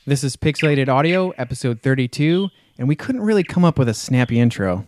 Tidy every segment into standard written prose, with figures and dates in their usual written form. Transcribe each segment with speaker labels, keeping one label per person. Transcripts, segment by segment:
Speaker 1: This is Pixelated Audio, episode 32, and we couldn't really come up with a snappy intro.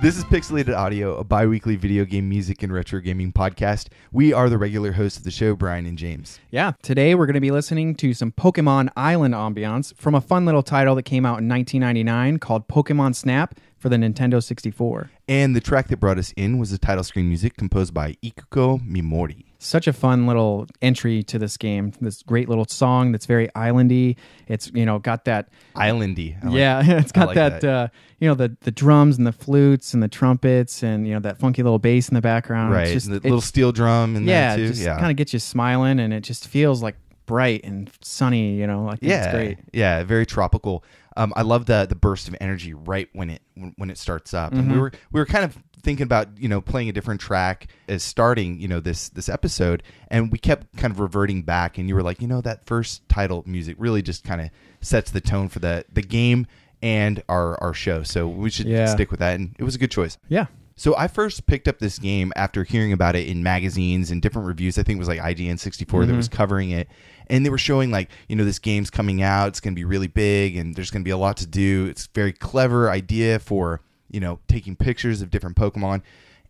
Speaker 2: This is Pixelated Audio, a bi-weekly video game music and retro gaming podcast. We are the regular hosts of the show, Brian and James.
Speaker 1: Yeah, today we're going to be listening to some Pokemon Island ambiance from a fun little title that came out in 1999 called Pokemon Snap for the Nintendo 64.
Speaker 2: And the track that brought us in was the title screen music composed by Ikuko Mimori.
Speaker 1: Such a fun little entry to this game. This great little song that's very islandy. It's, got that...
Speaker 2: Islandy.
Speaker 1: It's got that. The drums and the flutes and the trumpets and, that funky little bass in the background.
Speaker 2: Right,
Speaker 1: it's just,
Speaker 2: the little steel drum in there too.
Speaker 1: Just kind of gets you smiling, and it just feels like bright and sunny, I think it's great.
Speaker 2: Yeah, very tropical. I love the burst of energy right when it starts up.
Speaker 1: Mm-hmm.
Speaker 2: And we were kind of thinking about playing a different track as starting this episode, and we kept kind of reverting back, and you were like, that first title music really just kind of sets the tone for the game and our show, so we should stick with that, and it was a good choice.
Speaker 1: Yeah.
Speaker 2: So I first picked up this game after hearing about it in magazines and different reviews. I think it was like N64 that was covering it. And they were showing like, this game's coming out. It's going to be really big and there's going to be a lot to do. It's a very clever idea for, taking pictures of different Pokemon.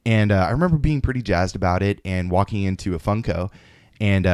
Speaker 2: And I remember being pretty jazzed about it and walking into a Funko and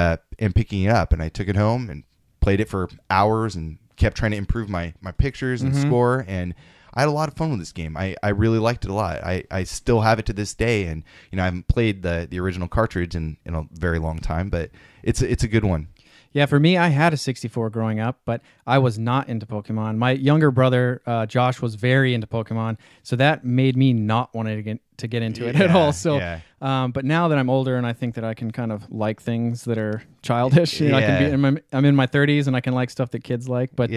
Speaker 2: picking it up. And I took it home and played it for hours and kept trying to improve my pictures and score. And I had a lot of fun with this game. I really liked it a lot. I still have it to this day, and I haven't played the original cartridge in a very long time, but it's a good one.
Speaker 1: Yeah, for me, I had a 64 growing up, but I was not into Pokemon. My younger brother, Josh, was very into Pokemon, so that made me not want to get into it at all. So, but now that I'm older and I think that I can kind of like things that are childish, I'm in my 30s and I can like stuff that kids like. But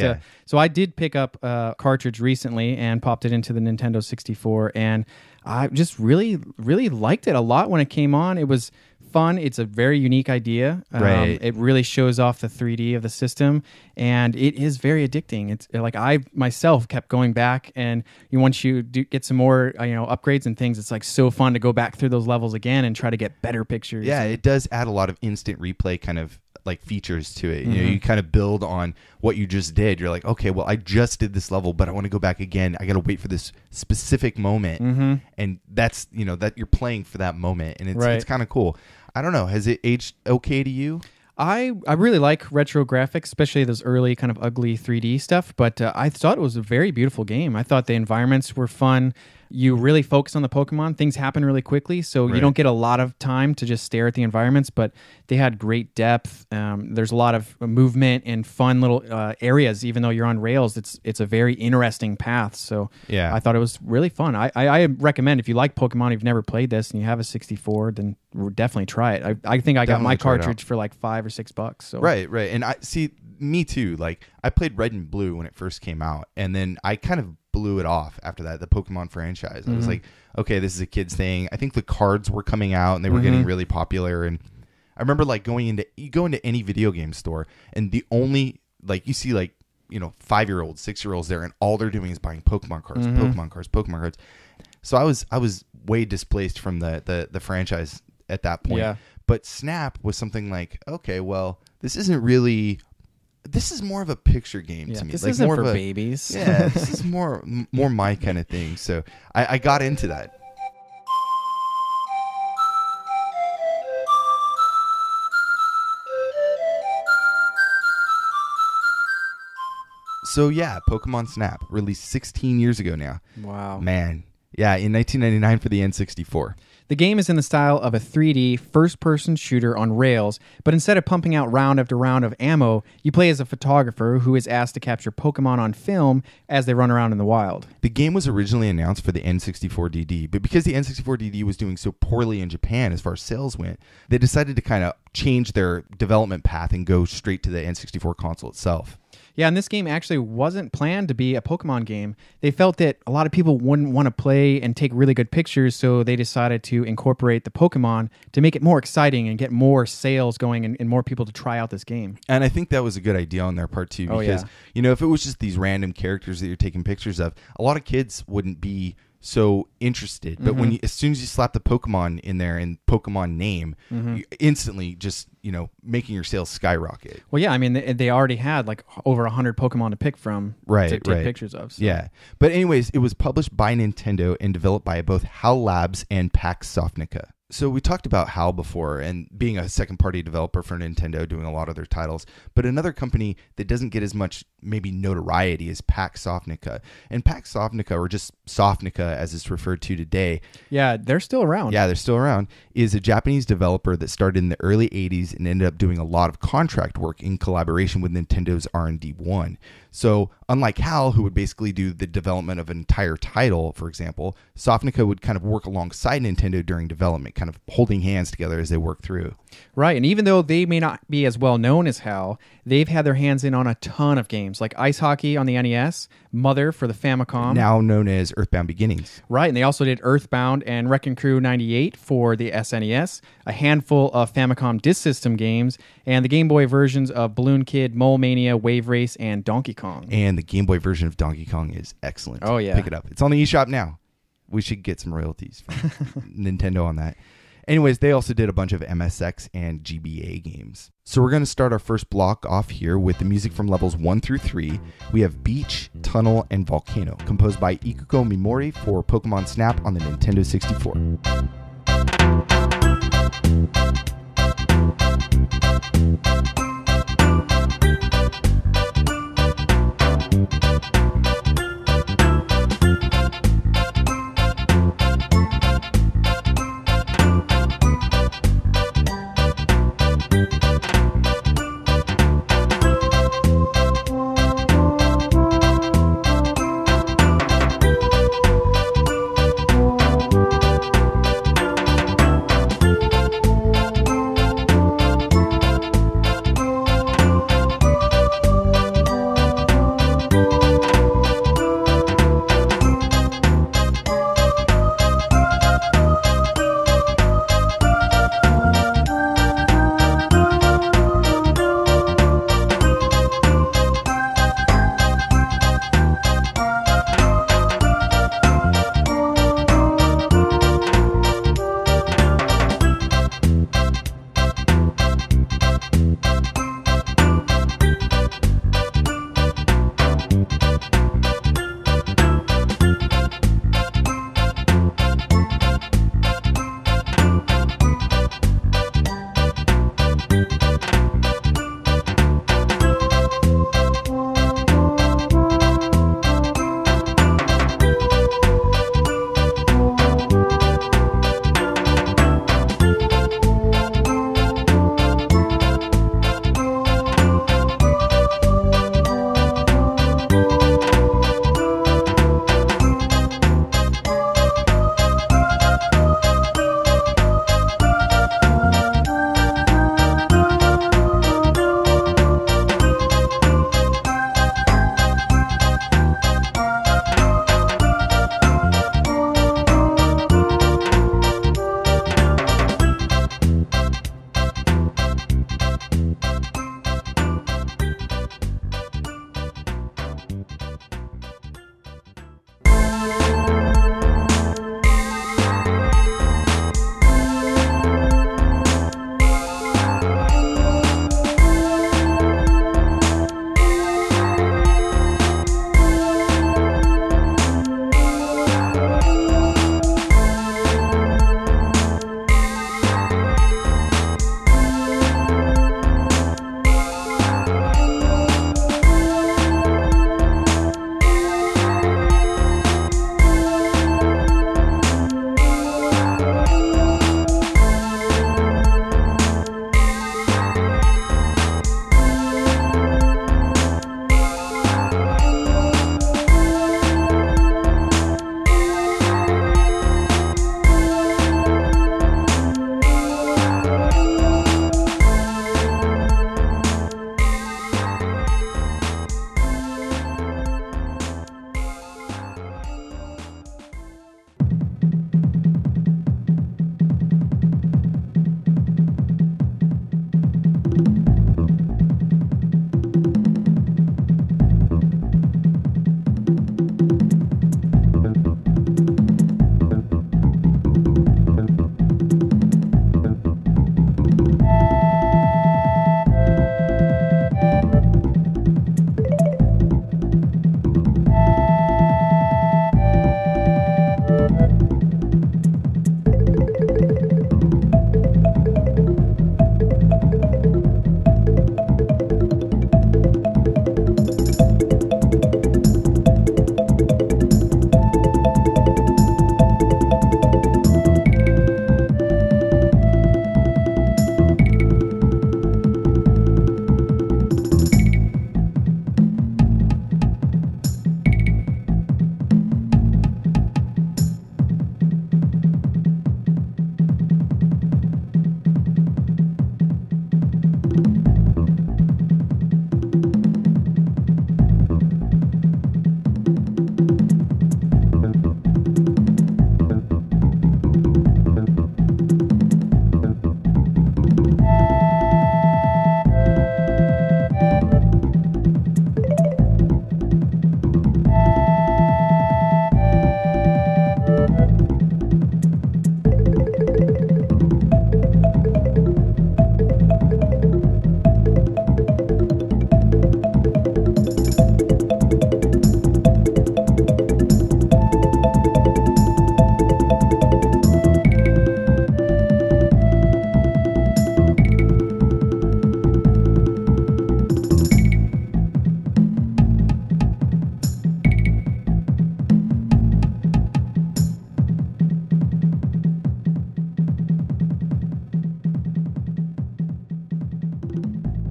Speaker 1: so I did pick up a cartridge recently and popped it into the Nintendo 64, and I just really, really liked it a lot when it came on. It was fun. It's a very unique idea.
Speaker 2: Right.
Speaker 1: It really shows off the 3D of the system, and it is very addicting. It's like I myself kept going back, and once you do get some more upgrades and things, it's like so fun to go back through those levels again and try to get better pictures.
Speaker 2: Yeah, it does add a lot of instant replay kind of like features to it. You kind of build on what you just did. You're like, okay, well, I just did this level, but I want to go back again. I got to wait for this specific moment, and that's that you're playing for that moment, and it's kind of cool. I don't know. Has it aged okay to you?
Speaker 1: I really like retro graphics, especially those early kind of ugly 3D stuff, but I thought it was a very beautiful game. I thought the environments were fun. You really focus on the Pokemon. Things happen really quickly, so you don't get a lot of time to just stare at the environments, but they had great depth. There's a lot of movement and fun little areas. Even though you're on rails, it's a very interesting path. So I thought it was really fun. I recommend, if you like Pokemon, you've never played this, and you have a 64, then definitely try it. I think I got my cartridge for like $5 or $6. So.
Speaker 2: Right. And I see, me too. Like, I played Red and Blue when it first came out, and then I kind of blew it off after that, the Pokemon franchise. I was like, okay, this is a kid's thing. I think the cards were coming out and they were getting really popular, and I remember like go into any video game store, and the only you see 5-year-olds, 6-year-olds there, and all they're doing is buying Pokemon cards, Pokemon cards. So I was way displaced from the franchise at that point.
Speaker 1: Yeah.
Speaker 2: But Snap was something like, okay, well, this isn't really. This is more of a picture game to me.
Speaker 1: This
Speaker 2: like
Speaker 1: isn't
Speaker 2: more
Speaker 1: for
Speaker 2: of a,
Speaker 1: babies.
Speaker 2: Yeah, this is more my kind of thing. So I got into that. So yeah, Pokemon Snap, released 16 years ago now.
Speaker 1: Wow.
Speaker 2: Man. Yeah, in 1999 for the N64.
Speaker 1: The game is in the style of a 3D first-person shooter on rails, but instead of pumping out round after round of ammo, you play as a photographer who is asked to capture Pokemon on film as they run around in the wild.
Speaker 2: The game was originally announced for the N64 DD, but because the N64 DD was doing so poorly in Japan as far as sales went, they decided to kind of change their development path and go straight to the N64 console itself.
Speaker 1: Yeah, and this game actually wasn't planned to be a Pokemon game. They felt that a lot of people wouldn't want to play and take really good pictures, so they decided to incorporate the Pokemon to make it more exciting and get more sales going and more people to try out this game.
Speaker 2: And I think that was a good idea on their part, too, because, if it was just these random characters that you're taking pictures of, a lot of kids wouldn't be so interested. But when as soon as you slap the Pokemon in there and Pokemon name, you instantly just, making your sales skyrocket.
Speaker 1: Well, yeah, I mean, they already had like over 100 Pokemon to pick from to take pictures of. So.
Speaker 2: Yeah. But anyways, it was published by Nintendo and developed by both HAL Labs and Pax Softnica. So we talked about HAL before and being a second-party developer for Nintendo, doing a lot of their titles. But another company that doesn't get as much maybe notoriety is Pax Softnica. And Pax Softnica, or just Softnica as it's referred to today.
Speaker 1: Yeah, they're still around.
Speaker 2: Yeah, they're still around. Is a Japanese developer that started in the early 80s and ended up doing a lot of contract work in collaboration with Nintendo's R&D 1. So unlike HAL, who would basically do the development of an entire title, for example, Softnica would kind of work alongside Nintendo during development, kind of holding hands together as they work through.
Speaker 1: Right, and even though they may not be as well known as HAL, they've had their hands in on a ton of games, like Ice Hockey on the NES, Mother for the Famicom.
Speaker 2: Now known as Earthbound Beginnings.
Speaker 1: Right, and they also did Earthbound and Wrecking Crew 98 for the SNES, a handful of Famicom Disk System games, and the Game Boy versions of Balloon Kid, Mole Mania, Wave Race, and Donkey Kong.
Speaker 2: And the Game Boy version of Donkey Kong is excellent.
Speaker 1: Oh, yeah.
Speaker 2: Pick it up. It's on the eShop now. We should get some royalties from Nintendo on that. Anyways, they also did a bunch of MSX and GBA games. So we're going to start our first block off here with the music from levels 1 through 3. We have Beach, Tunnel, and Volcano, composed by Ikuko Mimori for Pokemon Snap on the Nintendo 64.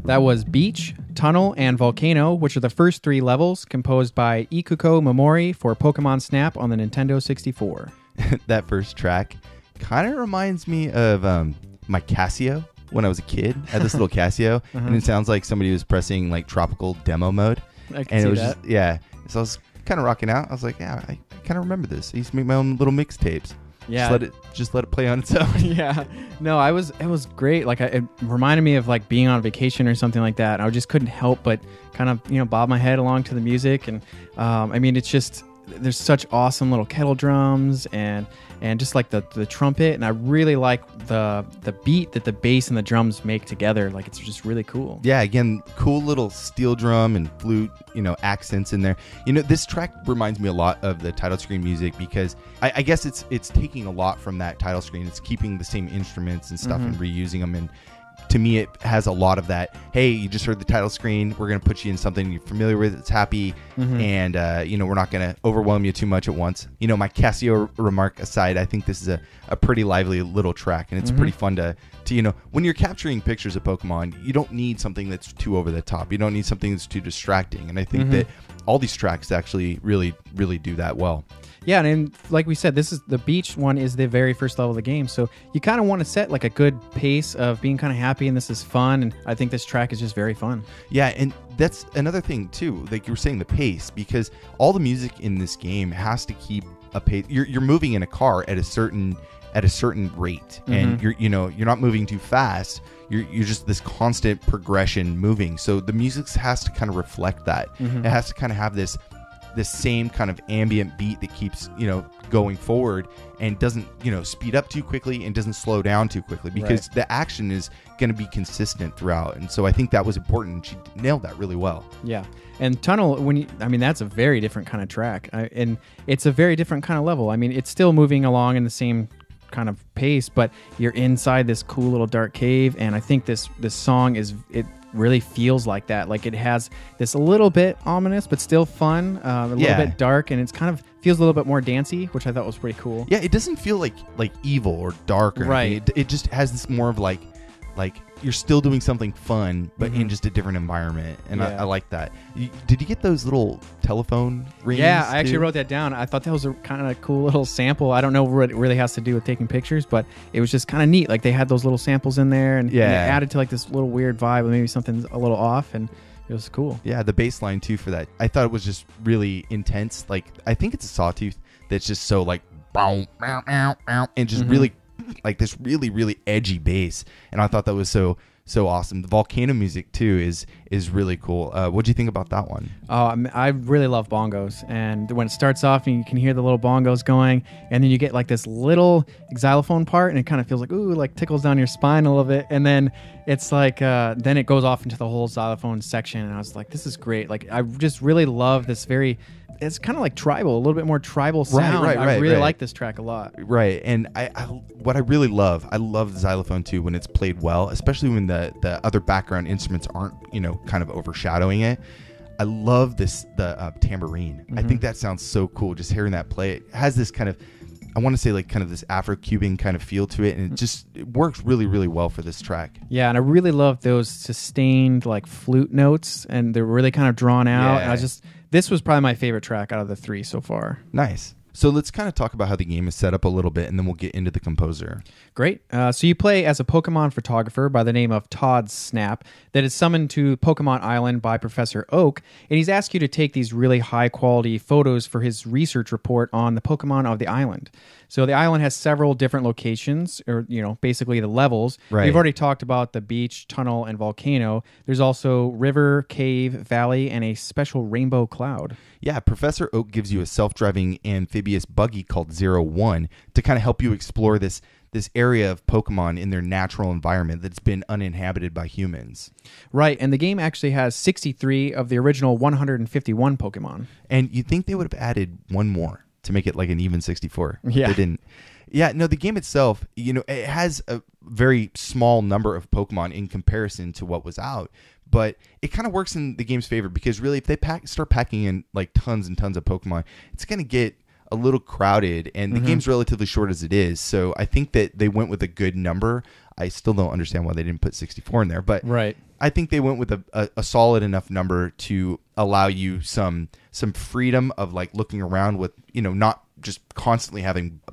Speaker 1: That was Beach, Tunnel, and Volcano, which are the first 3 levels, composed by Ikuko Mimori for Pokemon Snap on the Nintendo 64.
Speaker 2: That first track kind of reminds me of my Casio when I was a kid. I had this little Casio, and it sounds like somebody was pressing like tropical demo mode.
Speaker 1: I can see that.
Speaker 2: So I was kind of rocking out. I was like, yeah, I kind of remember this. I used to make my own little mixtapes.
Speaker 1: Yeah,
Speaker 2: just let it play on its own.
Speaker 1: Yeah, no, it was great. Like it reminded me of like being on vacation or something like that. I just couldn't help but kind of bob my head along to the music, and I mean, it's just there's such awesome little kettle drums and just like the trumpet, and I really like the beat that the bass and the drums make together. Like it's just really cool.
Speaker 2: Yeah, again, cool little steel drum and flute, accents in there. This track reminds me a lot of the title screen music because I guess it's taking a lot from that title screen. It's keeping the same instruments and stuff and reusing them, and to me it has a lot of that, hey, you just heard the title screen, we're going to put you in something you're familiar with, it's happy, and we're not going to overwhelm you too much at once. My Casio remark aside, I think this is a pretty lively little track, and it's pretty fun to when you're capturing pictures of Pokemon, you don't need something that's too over the top, you don't need something that's too distracting, and I think that all these tracks actually really do that well.
Speaker 1: Yeah, and like we said, this is the Beach one is the very first level of the game, so you kind of want to set like a good pace of being kind of happy, and this is fun, and I think this track is just very fun.
Speaker 2: Yeah, and that's another thing too, like you were saying, the pace, because all the music in this game has to keep a pace. You're moving in a car at a certain rate, and you're not moving too fast. You're just this constant progression moving. So the music has to kind of reflect that. It has to kind of have this same kind of ambient beat that keeps going forward and doesn't speed up too quickly and doesn't slow down too quickly, because the action is going to be consistent throughout. And so I think that was important. She nailed that really well.
Speaker 1: Yeah. And Tunnel, that's a very different kind of track, and it's a very different kind of level. I mean, it's still moving along in the same kind of pace, but you're inside this cool little dark cave, and I think this song really feels like that. Like it has this a little bit ominous, but still fun, a little bit dark, and it's kind of feels a little bit more dancey, which I thought was pretty cool.
Speaker 2: Yeah, it doesn't feel like evil or dark or anything. It just has this more of like you're still doing something fun, but in just a different environment, and I like that. Did you get those little telephone rings?
Speaker 1: Yeah, I actually wrote that down. I thought that was a kind of cool little sample. I don't know what it really has to do with taking pictures, but it was just kind of neat. Like they had those little samples in there, and it added to like this little weird vibe, maybe something's a little off, and it was cool. Yeah,
Speaker 2: the bass line too for that, I thought it was just really intense. Like I think it's a sawtooth that's just so like bow, bow, bow, bow, and just really like this really edgy bass, and I thought that was so awesome. The Volcano music too is really cool. What do you think about that one?
Speaker 1: I really love bongos, and when it starts off and you can hear the little bongos going, and then you get like this little xylophone part, and it kind of feels like like tickles down your spine a little bit, and then it's like then it goes off into the whole xylophone section, and I was like, this is great. Like I just really love this it's kind of like tribal, a little bit more tribal sound.
Speaker 2: Right,
Speaker 1: I really like this track a lot.
Speaker 2: Right, and what I really love, I love the xylophone too when it's played well, especially when the other background instruments aren't kind of overshadowing it. I love the tambourine. I think that sounds so cool. Just hearing that play, it has this kind of, I want to say like kind of this Afro-Cuban kind of feel to it, and it works really well for this track.
Speaker 1: Yeah, and I really love those sustained like flute notes, and they're really kind of drawn out.
Speaker 2: Yeah.
Speaker 1: And this was probably my favorite track out of the 3 so far.
Speaker 2: Nice. So let's kind of talk about how the game is set up a little bit, and then we'll get into the composer.
Speaker 1: Great. So you play as a Pokemon photographer by the name of Todd Snap that is summoned to Pokemon Island by Professor Oak, and he's asked you to take these really high-quality photos for his research report on the Pokemon of the island. So the island has several different locations, or basically the levels.
Speaker 2: Right.
Speaker 1: We've already talked about the beach, tunnel, and volcano. There's also river, cave, valley, and a special rainbow cloud.
Speaker 2: Yeah, Professor Oak gives you a self-driving amphibious buggy called 01 to kind of help you explore this area of Pokemon in their natural environment that's been uninhabited by humans.
Speaker 1: Right, and the game actually has 63 of the original 151 Pokemon.
Speaker 2: And you'd think they would have added one more to make it like an even 64.
Speaker 1: Yeah.
Speaker 2: They didn't. Yeah, no, the game itself, it has a very small number of Pokemon in comparison to what was out, but it kind of works in the game's favor because really if they start packing in like tons and tons of Pokemon, it's going to get a little crowded, and the game's relatively short as it is. So I think that they went with a good number. I still don't understand why they didn't put 64 in there, but I think they went with a solid enough number to allow you some freedom of like looking around with, not just constantly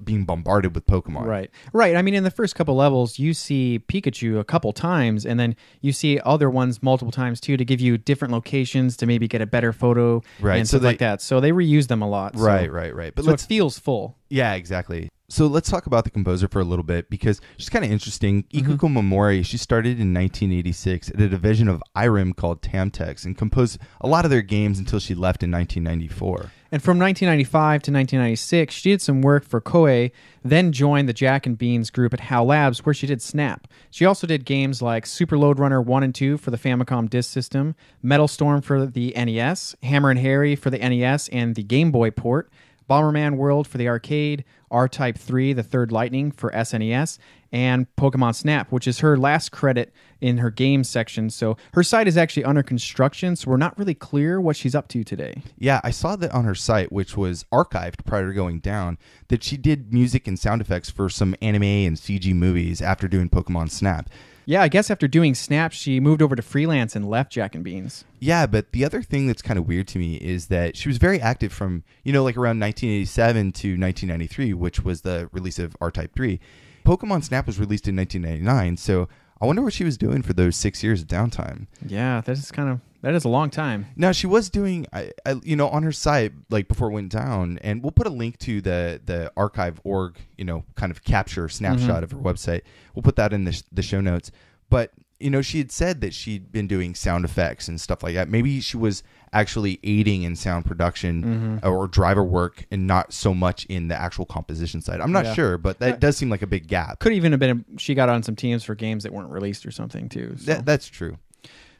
Speaker 2: being bombarded with Pokemon.
Speaker 1: Right. I mean, in the first couple levels, you see Pikachu a couple times, and then you see other ones multiple times too, to give you different locations to maybe get a better photo and stuff like that. So they reuse them a lot.
Speaker 2: Right. But
Speaker 1: it feels full.
Speaker 2: Yeah, exactly. So let's talk about the composer for a little bit, because she's kind of interesting. Ikuko Mimori, she started in 1986 at a division of IRIM called Tamtex and composed a lot of their games until she left in 1994.
Speaker 1: And from 1995 to 1996, she did some work for Koei, then joined the Jack and Beans group at HAL Labs, where she did Snap. She also did games like Super Lode Runner 1 and 2 for the Famicom Disk System, Metal Storm for the NES, Hammer and Harry for the NES and the Game Boy port, Bomberman World for the arcade, R-Type 3, the Third Lightning for SNES, and Pokemon Snap, which is her last credit in her games section. So her site is actually under construction, so we're not really clear what she's up to today.
Speaker 2: Yeah, I saw that on her site, which was archived prior to going down, that she did music and sound effects for some anime and CG movies after doing Pokemon Snap.
Speaker 1: Yeah, I guess after doing Snap, she moved over to freelance and left Jack and Beans.
Speaker 2: Yeah, but the other thing that's kind of weird to me is that she was very active from, like around 1987 to 1993, which was the release of R-Type 3. Pokemon Snap was released in 1999, so I wonder what she was doing for those 6 years of downtime.
Speaker 1: Yeah, that is a long time.
Speaker 2: Now, she was doing, on her site, like before it went down, and we'll put a link to the archive.org, kind of capture snapshot of her website. We'll put that in the show notes. But, she had said that she'd been doing sound effects and stuff like that. Maybe she was actually aiding in sound production or driver work and not so much in the actual composition side. I'm not sure, but that does seem like a big gap.
Speaker 1: Could even have been she got on some teams for games that weren't released or something, too. So.
Speaker 2: That's true.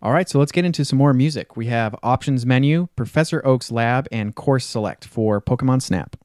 Speaker 1: All right, so let's get into some more music. We have Options Menu, Professor Oak's Lab, and Course Select for Pokemon Snap.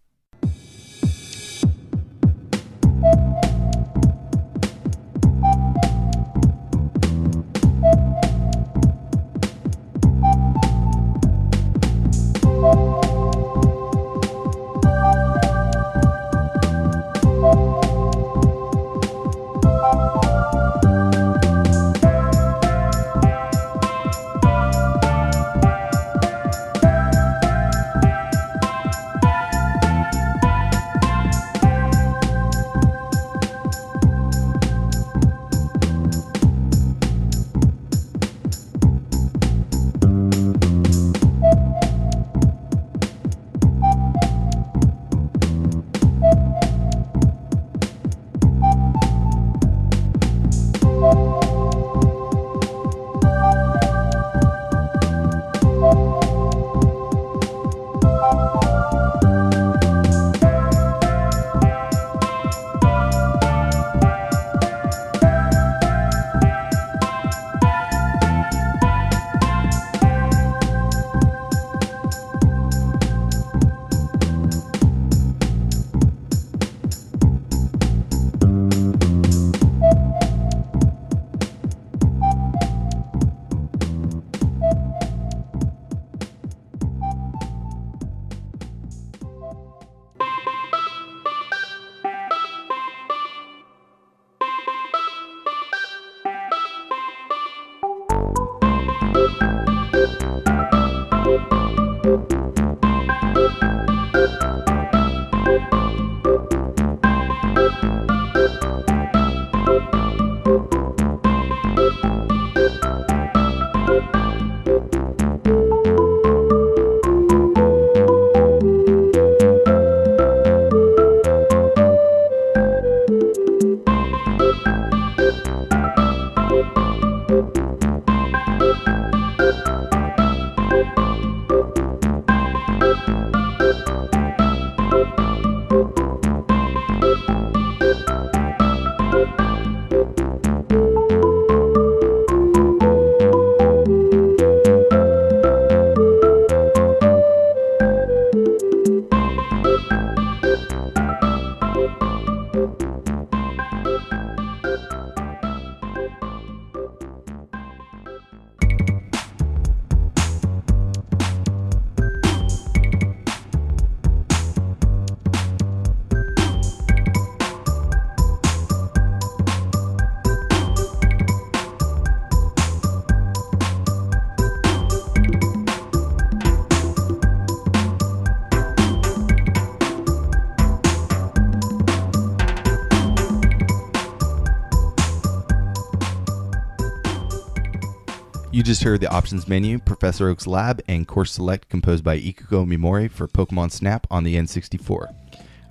Speaker 2: You just heard the options menu, Professor Oak's Lab, and Course Select composed by Ikuko Mimori for Pokemon Snap on the N64.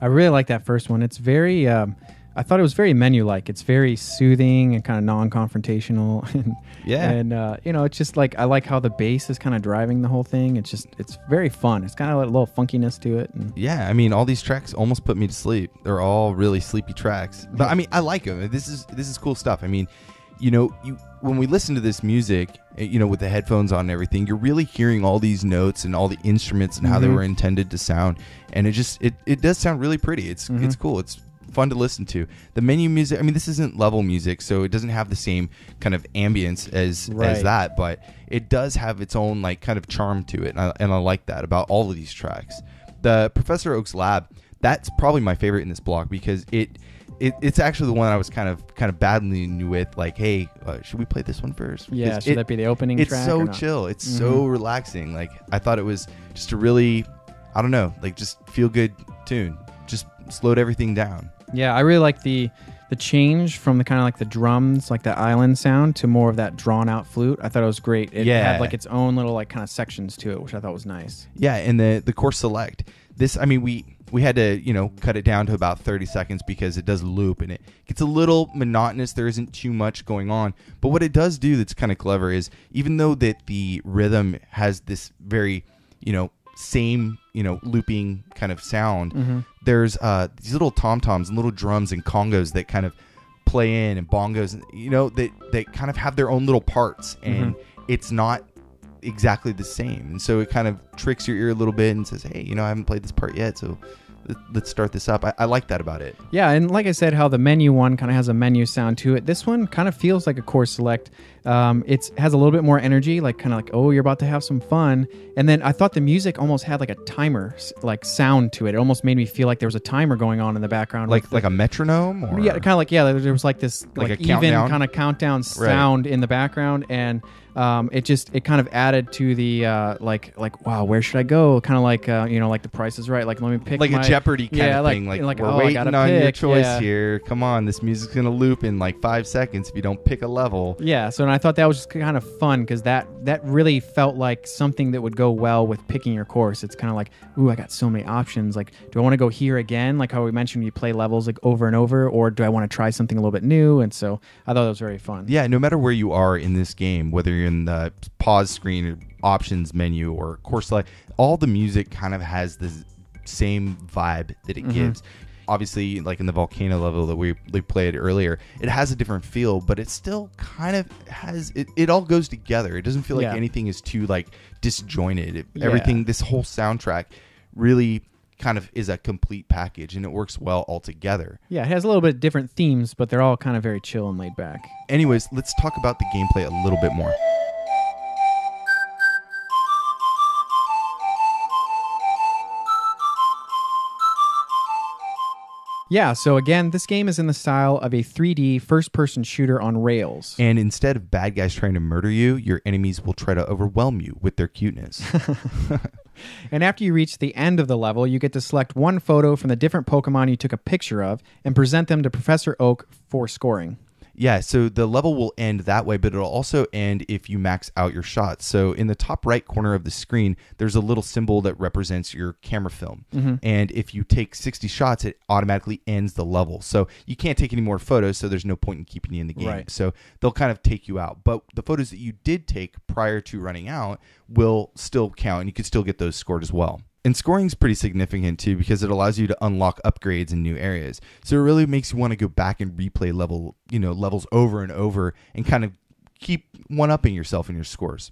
Speaker 1: I really like that first one. It's very, I thought it was very menu-like. It's very soothing and kind of non-confrontational.
Speaker 2: Yeah.
Speaker 1: And, it's just like, I like how the bass is kind of driving the whole thing. It's very fun. It's kind of a little funkiness to it. And
Speaker 2: yeah, I mean, all these tracks almost put me to sleep. They're all really sleepy tracks. But, I mean, I like them. This is cool stuff. I mean, when we listen to this music, with the headphones on and everything, you're really hearing all these notes and all the instruments and how they were intended to sound. And it does sound really pretty. It's cool. It's fun to listen to. The menu music, I mean, this isn't level music, so it doesn't have the same kind of ambience as that, but it does have its own like kind of charm to it. And I like that about all of these tracks. The Professor Oak's Lab, that's probably my favorite in this block because it's actually the one I was kind of battling with, like, hey, should we play this one first?
Speaker 1: Yeah, should that be the opening track?
Speaker 2: It's so chill. It's so relaxing. Like, I thought it was just a really, I don't know, like just feel good tune. Just slowed everything down.
Speaker 1: Yeah, I really like the change from the kind of like the drums, like that island sound, to more of that drawn out flute. I thought it was great. It had like its own little like kind of sections to it, which I thought was nice.
Speaker 2: Yeah, and the Course Select. This, I mean, we had to, cut it down to about 30 seconds because it does loop and it gets a little monotonous. There isn't too much going on. But what it does do that's kind of clever is, even though that the rhythm has this very, same, looping kind of sound, there's these little tom-toms and little drums and congos that kind of play in, and bongos, that kind of have their own little parts, and it's not exactly the same. And so it kind of tricks your ear a little bit and says, hey, I haven't played this part yet, so let's start this up. I like that about it.
Speaker 1: Yeah, and like I said, how the menu one kind of has a menu sound to it. This one kind of feels like a Course Select. It has a little bit more energy, like kind of like, oh, you're about to have some fun. And then I thought the music almost had like a timer like sound to it. It almost made me feel like there was a timer going on in the background.
Speaker 2: Like a metronome? Or?
Speaker 1: Yeah, kind of like, there was like this like
Speaker 2: a
Speaker 1: even
Speaker 2: countdown?
Speaker 1: kind of countdown sound in the background. And it kind of added to the like wow, where should I go? Kind of like like The Price is Right. Like, let me pick
Speaker 2: like a Jeopardy kind of thing. Like we're waiting on your choice here. Come on, this music's gonna loop in like 5 seconds if you don't pick a level.
Speaker 1: Yeah. So, and I thought that was just kind of fun because that really felt like something that would go well with picking your course. It's kind of like, ooh, I got so many options. Like, do I want to go here again? Like how we mentioned, you play levels like over and over, or do I want to try something a little bit new? And so I thought it was very fun.
Speaker 2: Yeah. No matter where you are in this game, whether you're in the pause screen or options menu or course select, all the music kind of has this same vibe that it gives. Obviously, like in the Volcano level that we played earlier, it has a different feel, but it still kind of has it all goes together. It doesn't feel like anything is too like disjointed. Everything, this whole soundtrack really kind of is a complete package, and it works well all together.
Speaker 1: Yeah, it has a little bit different themes, but they're all kind of very chill and laid back.
Speaker 2: Anyways, let's talk about the gameplay a little bit more.
Speaker 1: Yeah, so again, this game is in the style of a 3D first-person shooter on rails.
Speaker 2: And instead of bad guys trying to murder you, your enemies will try to overwhelm you with their cuteness.
Speaker 1: And after you reach the end of the level, you get to select one photo from the different Pokemon you took a picture of and present them to Professor Oak for scoring.
Speaker 2: Yeah, so the level will end that way, but it'll also end if you max out your shots. So in the top right corner of the screen, there's a little symbol that represents your camera film. And if you take 60 shots, it automatically ends the level. So you can't take any more photos, so there's no point in keeping you in the game.
Speaker 1: Right.
Speaker 2: So they'll kind of take you out. But the photos that you did take prior to running out will still count, and you can still get those scored as well. And scoring is pretty significant too, because it allows you to unlock upgrades in new areas. So it really makes you want to go back and replay levels over and over and kind of keep one-upping yourself in your scores.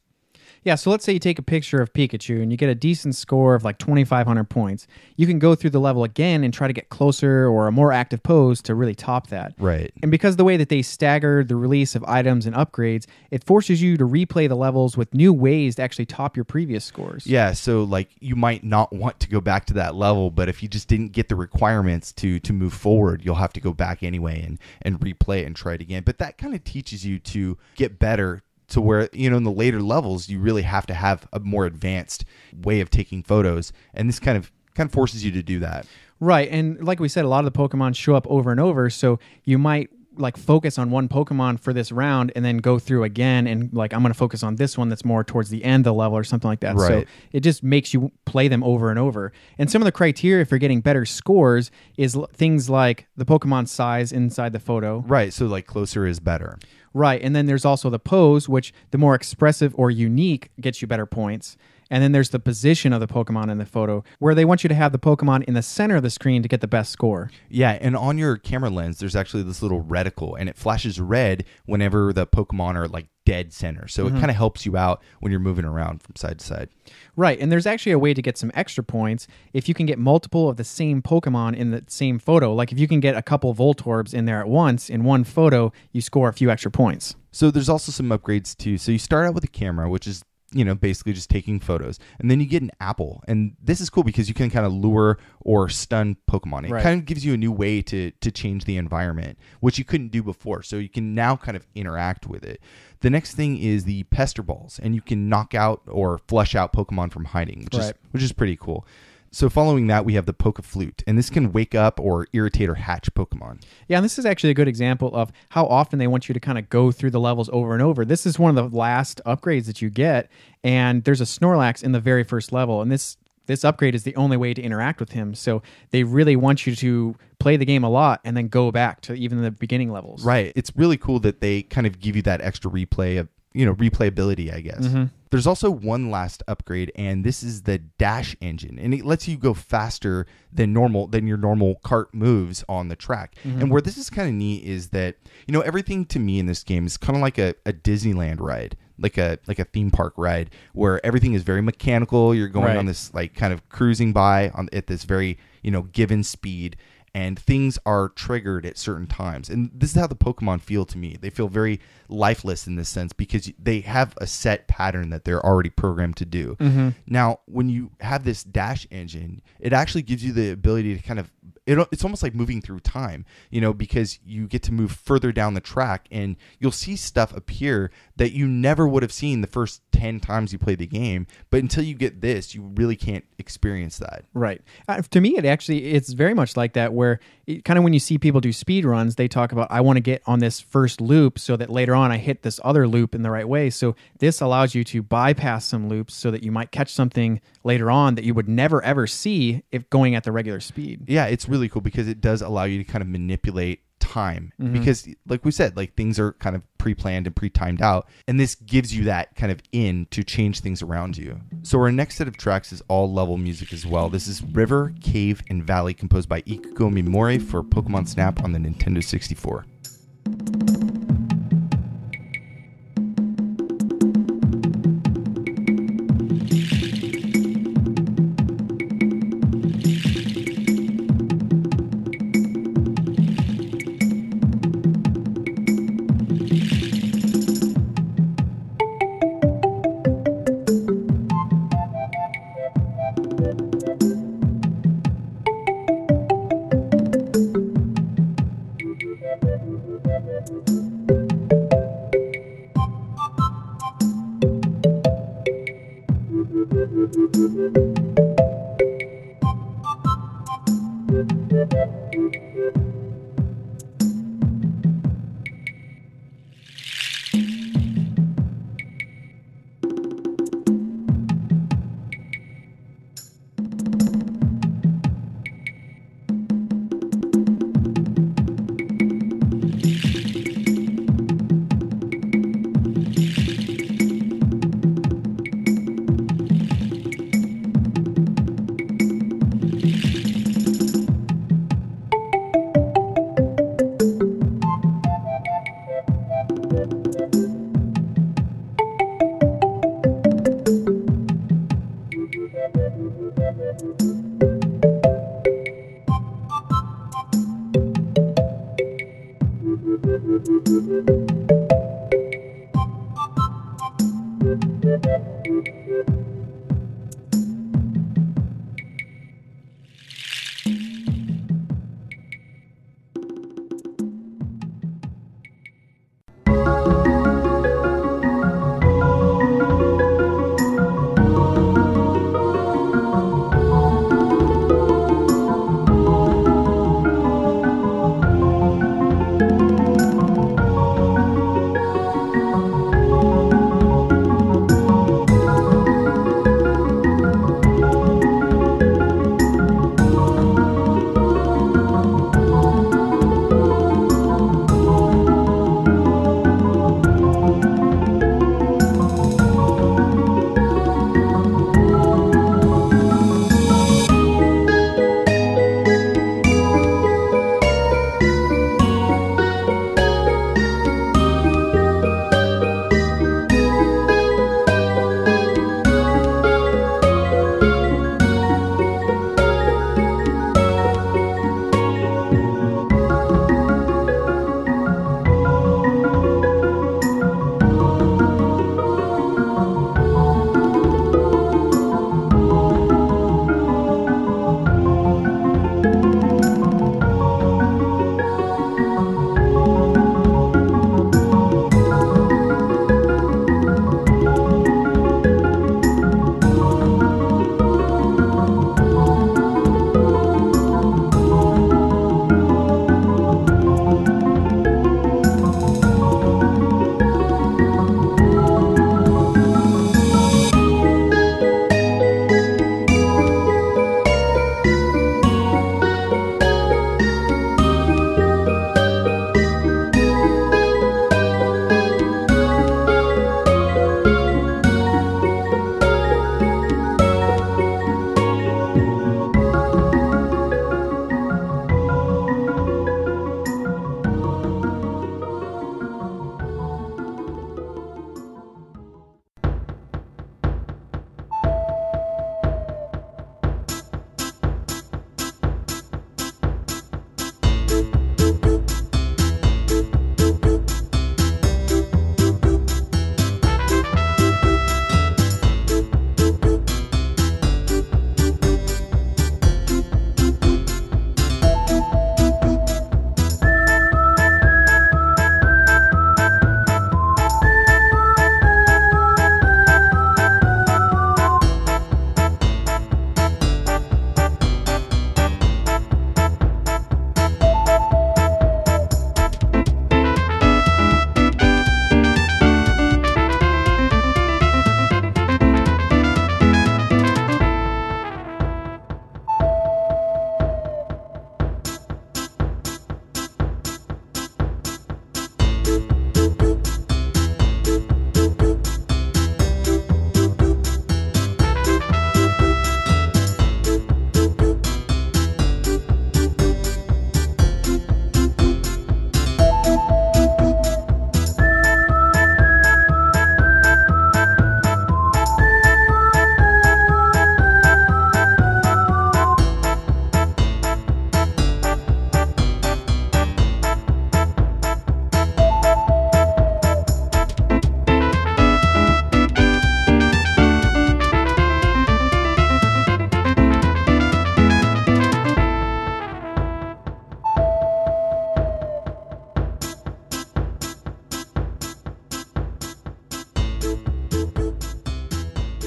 Speaker 1: Yeah, so let's say you take a picture of Pikachu and you get a decent score of like 2,500 points. You can go through the level again and try to get closer or a more active pose to really top that.
Speaker 2: Right.
Speaker 1: And because the way that they staggered the release of items and upgrades, it forces you to replay the levels with new ways to actually top your previous scores.
Speaker 2: Yeah, so like you might not want to go back to that level, but if you just didn't get the requirements to move forward, you'll have to go back anyway and replay it and try it again. But that kind of teaches you to get better, to where, in the later levels, you really have to have a more advanced way of taking photos. And this kind of forces you to do that.
Speaker 1: Right. And like we said, a lot of the Pokemon show up over and over. So you might like focus on one Pokemon for this round and then go through again and like I'm going to focus on this one that's more towards the end of the level or something like that.
Speaker 2: Right.
Speaker 1: So it just makes you play them over and over. And some of the criteria for getting better scores is things like the Pokemon size inside the photo.
Speaker 2: Right. So like closer is better.
Speaker 1: Right. And then there's also the pose, which the more expressive or unique gets you better points. And then there's the position of the Pokemon in the photo, where they want you to have the Pokemon in the center of the screen to get the best score.
Speaker 2: Yeah, and on your camera lens, there's actually this little reticle, and it flashes red whenever the Pokemon are like dead center. So it kind of helps you out when you're moving around from side to side.
Speaker 1: Right, and there's actually a way to get some extra points if you can get multiple of the same Pokemon in the same photo. Like if you can get a couple Voltorbs in there at once in one photo, you score a few extra points.
Speaker 2: So there's also some upgrades too. So you start out with a camera, which is basically just taking photos. And then you get an apple. And this is cool because you can kind of lure or stun Pokemon. It kind of gives you a new way to change the environment, which you couldn't do before. So you can now kind of interact with it. The next thing is the Pester Balls. And you can knock out or flush out Pokemon from hiding, which is pretty cool. So following that, we have the Poke Flute, and this can wake up or irritate or hatch Pokemon.
Speaker 1: Yeah, and this is actually a good example of how often they want you to kind of go through the levels over and over. This is one of the last upgrades that you get, and there's a Snorlax in the very first level, and this upgrade is the only way to interact with him. So they really want you to play the game a lot and then go back to even the beginning levels.
Speaker 2: Right. It's really cool that they kind of give you that extra replay of replayability, I guess. There's also one last upgrade, and this is the dash engine, and it lets you go faster than your normal kart moves on the track. And where this is kind of neat is that everything to me in this game is kind of like a Disneyland ride, like a theme park ride, where everything is very mechanical. You're going on this like kind of cruising by at this very given speed. And things are triggered at certain times. And this is how the Pokemon feel to me. They feel very lifeless in this sense because they have a set pattern that they're already programmed to do. Now, when you have this dash engine, it actually gives you the ability to kind of, it's almost like moving through time, because you get to move further down the track and you'll see stuff appear that you never would have seen the first 10 times you play the game. But until you get this, you really can't experience that.
Speaker 1: Right. To me, it's very much like that where kind of when you see people do speed runs, they talk about, I want to get on this first loop so that later on I hit this other loop in the right way. So this allows you to bypass some loops so that you might catch something later on that you would never ever see if going at the regular speed.
Speaker 2: Yeah, it's really cool because it does allow you to kind of manipulate time because like we said, like things are kind of pre-planned and pre-timed out, and this gives you that kind of in to change things around you. So our next set of tracks is all level music as well. This is River, Cave, and Valley, composed by Ikuko Mimori for Pokemon Snap on the Nintendo 64.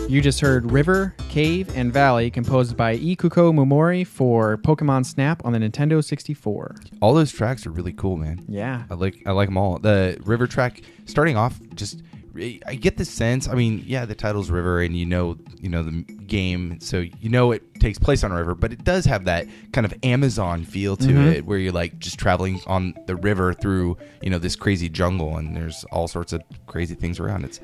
Speaker 1: You just heard River, Cave, and Valley, composed by Ikuko Mimori for Pokemon Snap on the Nintendo 64.
Speaker 2: All those tracks are really cool, man.
Speaker 1: Yeah.
Speaker 2: I like them all. The River track, starting off, just I get the sense. I mean, yeah, the title's River, and you know the game, so you know it takes place on a river, but it does have that kind of Amazon feel to it, where you're like just traveling on the river through this crazy jungle, and there's all sorts of crazy things around.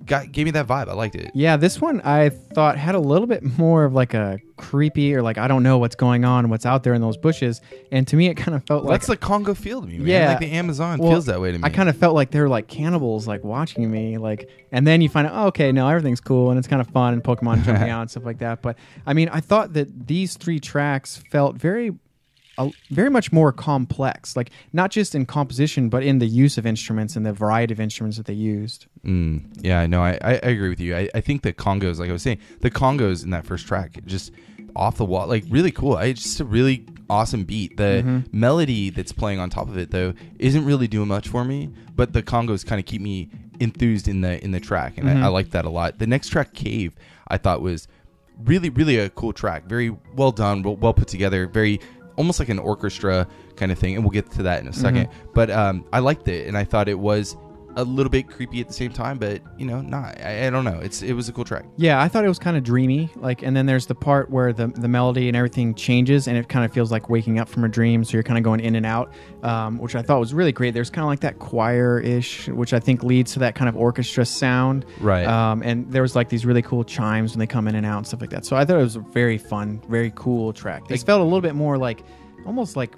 Speaker 2: Gave me that vibe. I liked it.
Speaker 1: Yeah, this one I thought had a little bit more of like a creepy, or like I don't know what's going on, what's out there in those bushes, and to me it kind of felt like
Speaker 2: that's the Congo feel to me, man.
Speaker 1: Yeah,
Speaker 2: like the Amazon feels that way to me.
Speaker 1: I kind of felt like they're like cannibals, like watching me, like, and then you find out, oh, okay, no, everything's cool and it's kind of fun and Pokemon jumping out and stuff like that. But I mean, I thought that these 3 tracks felt very much more complex, like not just in composition, but in the use of instruments and the variety of instruments that they used.
Speaker 2: Yeah, no, I agree with you. I think the Congos, like I was saying, the Congos in that first track, just off the wall, like really cool. It's just a really awesome beat. The melody that's playing on top of it, though, isn't really doing much for me, but the Congos kind of keep me enthused in the track, and I like that a lot. The next track, Cave, I thought was really, really a cool track. Very well done, well put together, very almost like an orchestra kind of thing, and we'll get to that in a second. But I liked it, and I thought it was a little bit creepy at the same time, but not. I don't know. It was a cool track.
Speaker 1: Yeah, I thought it was kind of dreamy, like, and then there's the part where the melody and everything changes, and it kind of feels like waking up from a dream. So you're kind of going in and out, which I thought was really great. There's kind of like that choir-ish, which I think leads to that kind of orchestra sound,
Speaker 2: right?
Speaker 1: And there was like these really cool chimes when they come in and out and stuff like that. So I thought it was a very fun, very cool track. This felt a little bit more like, almost like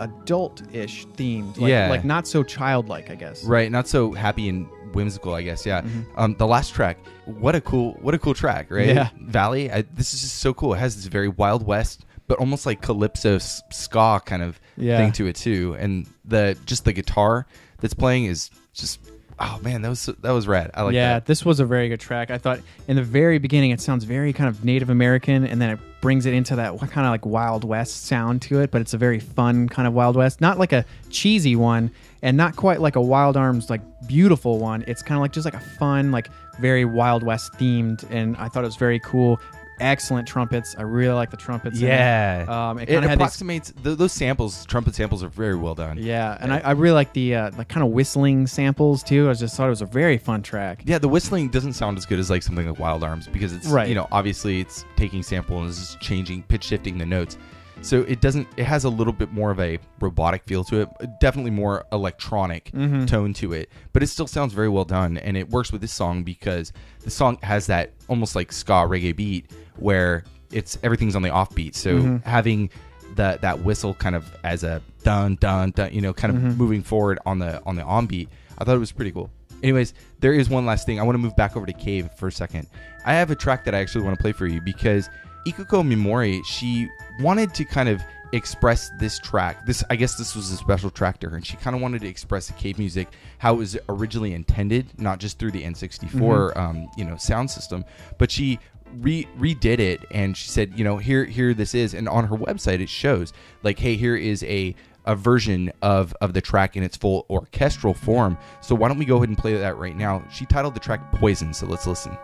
Speaker 1: adult-ish themed, like not so childlike, I guess.
Speaker 2: Right, not so happy and whimsical, I guess. Yeah. The last track, what a cool track, right?
Speaker 1: Yeah.
Speaker 2: Valley. This is just so cool. It has this very Wild West, but almost like calypso ska kind of thing to it too. And the guitar that's playing is just, oh man, that was rad. I like that.
Speaker 1: Yeah, this was a very good track. I thought in the very beginning it sounds very kind of Native American, and then it brings it into that kind of like Wild West sound to it, but it's a very fun kind of Wild West. Not like a cheesy one, and not quite like a Wild Arms like beautiful one. It's kind of like just like a fun, like very Wild West themed, and I thought it was very cool. Excellent trumpets. I really like the trumpets.
Speaker 2: Yeah.
Speaker 1: It
Speaker 2: approximates those samples. Trumpet samples are very well done.
Speaker 1: Yeah, and I really like the kind of whistling samples too. I just thought it was a very fun track.
Speaker 2: Yeah, the whistling doesn't sound as good as like something like Wild Arms, because it's obviously it's taking sample and it's changing, pitch shifting the notes. So it has a little bit more of a robotic feel to it, definitely more electronic tone to it, but it still sounds very well done, and it works with this song because the song has that almost like ska reggae beat where everything's on the offbeat. So having that whistle kind of as a dun dun dun, kind of moving forward on the on beat, I thought it was pretty cool. Anyways, there is one last thing. I want to move back over to Cave for a second. I have a track that I actually want to play for you because Ikuko Mimori, she wanted to kind of express this track. I guess this was a special track to her, and she kind of wanted to express the Cave music how it was originally intended, not just through the N64 sound system, but she redid it, and she said, here this is, and on her website it shows like, hey, here is a version of the track in its full orchestral form. So why don't we go ahead and play that right now? She titled the track Poison, so let's listen.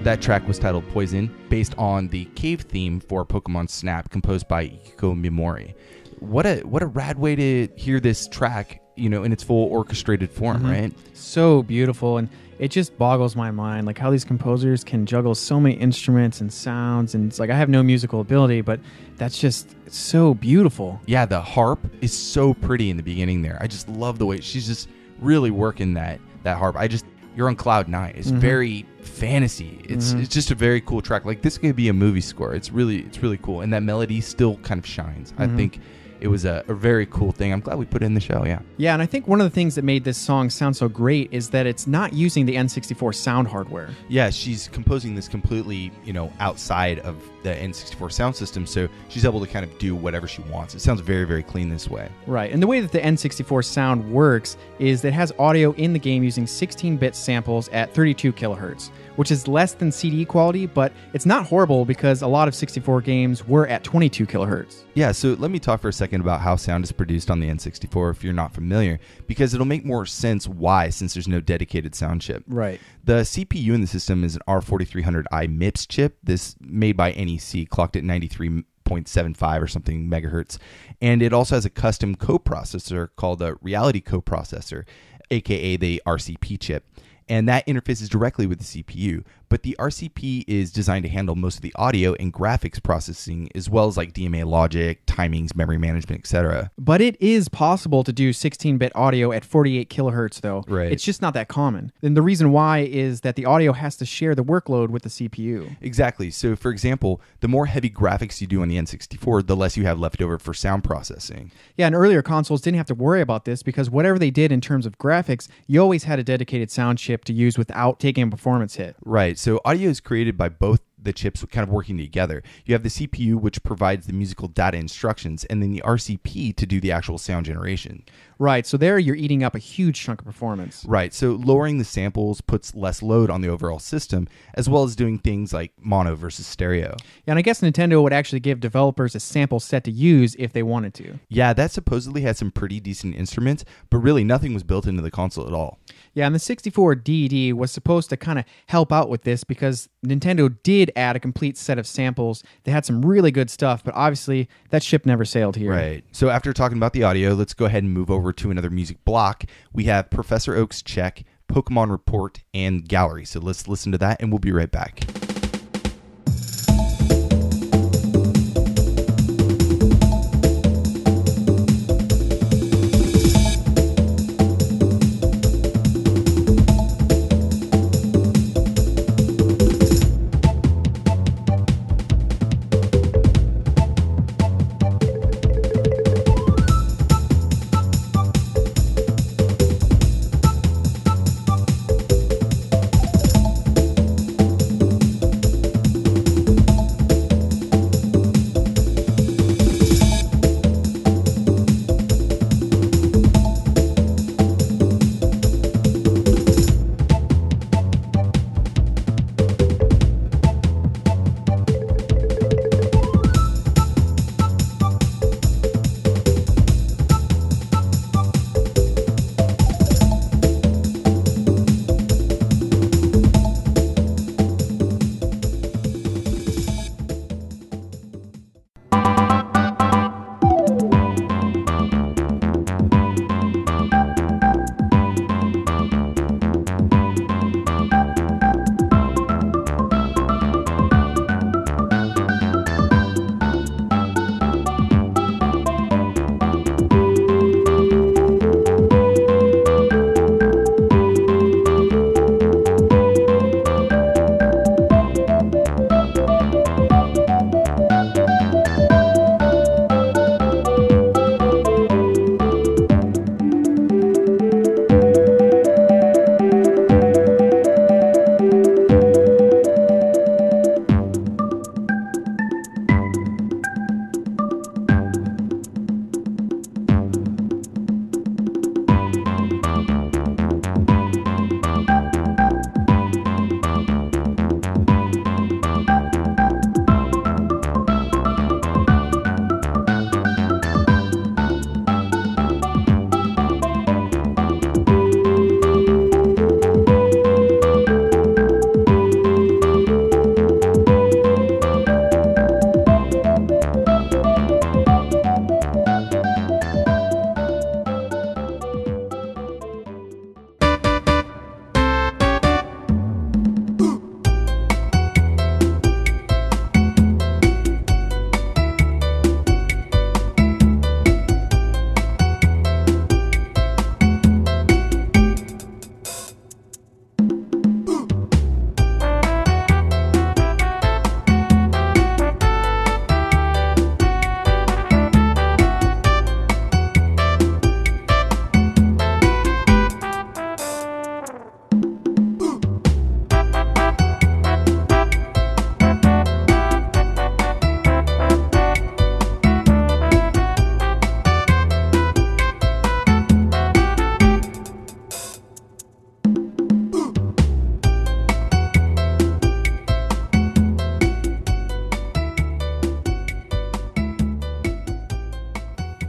Speaker 2: That track was titled Poison, based on the Cave theme for Pokemon Snap, composed by Ikuko Mimori. what a rad way to hear this track, in its full orchestrated form, right?
Speaker 1: So beautiful, and it just boggles my mind, like how these composers can juggle so many instruments and sounds, and it's like I have no musical ability, but that's just so beautiful.
Speaker 2: Yeah, the harp is so pretty in the beginning there. I just love the way she's just really working that harp. You're on cloud nine. It's very fantasy. It's just a very cool track. Like this could be a movie score. It's really cool, and that melody still kind of shines. I think it was a very cool thing. I'm glad we put it in the show.
Speaker 1: Yeah, and I think one of the things that made this song sound so great is that it's not using the N64 sound hardware.
Speaker 2: Yeah, she's composing this completely, outside of the N64 sound system, so she's able to kind of do whatever she wants. It sounds very, very clean this way.
Speaker 1: Right, and the way that the N64 sound works is that it has audio in the game using 16-bit samples at 32 kilohertz, which is less than CD quality, but it's not horrible because a lot of 64 games were at 22 kilohertz.
Speaker 2: Yeah, so let me talk for a second about how sound is produced on the N64 if you're not familiar, because it'll make more sense why, since there's no dedicated sound chip.
Speaker 1: Right.
Speaker 2: The CPU in the system is an R4300i MIPS chip. This made by NEC, clocked at 93.75 or something megahertz. And it also has a custom coprocessor called a reality coprocessor, aka the RCP chip. And that interfaces directly with the CPU. But the RCP is designed to handle most of the audio and graphics processing, as well as like DMA logic, timings, memory management, etc.
Speaker 1: But it is possible to do 16-bit audio at 48 kilohertz, though.
Speaker 2: Right.
Speaker 1: It's just not that common. And the reason why is that the audio has to share the workload with the CPU.
Speaker 2: Exactly. So, for example, the more heavy graphics you do on the N64, the less you have left over for sound processing.
Speaker 1: Yeah, and earlier consoles didn't have to worry about this because whatever they did in terms of graphics, you always had a dedicated sound chip to use without taking a performance hit.
Speaker 2: Right. So audio is created by both the chips kind of working together. You have the CPU, which provides the musical data instructions, and then the RCP to do the actual sound generation.
Speaker 1: Right. So there you're eating up a huge chunk of performance.
Speaker 2: Right. So lowering the samples puts less load on the overall system, as well as doing things like mono versus stereo.
Speaker 1: Yeah, and I guess Nintendo would actually give developers a sample set to use if they wanted to.
Speaker 2: Yeah, that supposedly had some pretty decent instruments, but really nothing was built into the console at all.
Speaker 1: Yeah, and the 64 DD was supposed to kind of help out with this because Nintendo did add a complete set of samples. They had some really good stuff, but obviously that ship never sailed here.
Speaker 2: Right. So after talking about the audio, let's go ahead and move over to another music block. We have Professor Oak's Check, Pokemon Report, and Gallery. So let's listen to that, and we'll be right back.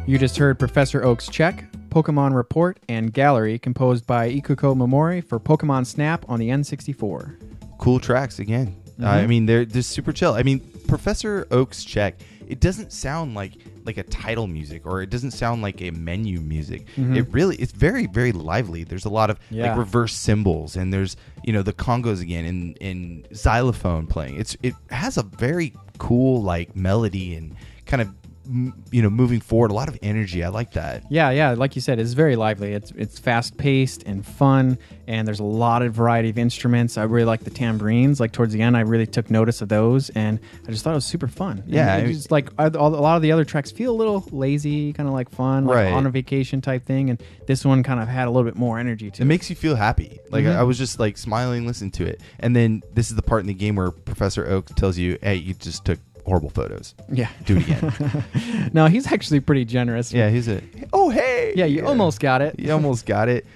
Speaker 1: You just heard Professor Oak's Check, Pokemon Report, and Gallery, composed by Ikuko Mimori for Pokemon Snap on the N64.
Speaker 2: Cool tracks again. I mean, they're just super chill. I mean, Professor Oak's Check, it doesn't sound like a title music, or it doesn't sound like a menu music. It's very, very lively. There's a lot of like reverse cymbals, and there's, you know, the congos again, and xylophone playing. It has a very cool like melody and kind of, you know, moving forward, a lot of energy. I like that.
Speaker 1: Yeah, like you said, it's very lively. It's fast paced and fun, and there's a lot of variety of instruments. I really like the tambourines. Like towards the end, I really took notice of those, and I just thought it was super fun.
Speaker 2: Yeah,
Speaker 1: and it's like a lot of the other tracks feel a little lazy, kind of like fun, like on a vacation type thing, and this one kind of had a little bit more energy to it.
Speaker 2: It makes you feel happy. Like I was just like smiling listening to it, and then this is the part in the game where Professor Oak tells you, "Hey, you just took horrible photos.
Speaker 1: Yeah,
Speaker 2: do it again."
Speaker 1: No, he's actually pretty generous.
Speaker 2: Yeah, he's oh hey.
Speaker 1: Yeah, you almost got it.
Speaker 2: You almost got it.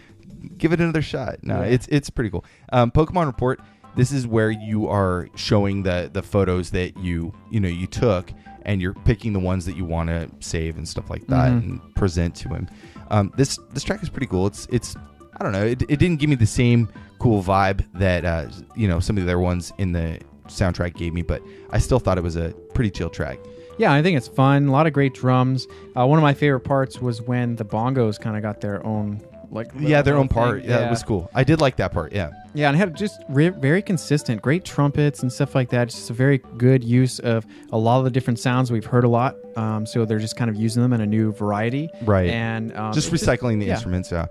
Speaker 2: Give it another shot. No, it's pretty cool. Pokemon Report. This is where you are showing the photos that you took, and you're picking the ones that you want to save and stuff like that and present to him. This track is pretty cool. It's I don't know. It didn't give me the same cool vibe that some of the other ones in the soundtrack gave me, but I still thought it was a pretty chill track.
Speaker 1: Yeah, I think it's fun. A lot of great drums. One of my favorite parts was when the bongos kind of got their own
Speaker 2: their own part. Yeah, it was cool. I did like that part. Yeah,
Speaker 1: and it had just very consistent, great trumpets and stuff like that. Just a very good use of a lot of the different sounds we've heard a lot. So they're just kind of using them in a new variety,
Speaker 2: right?
Speaker 1: And
Speaker 2: just recycling the instruments. Yeah,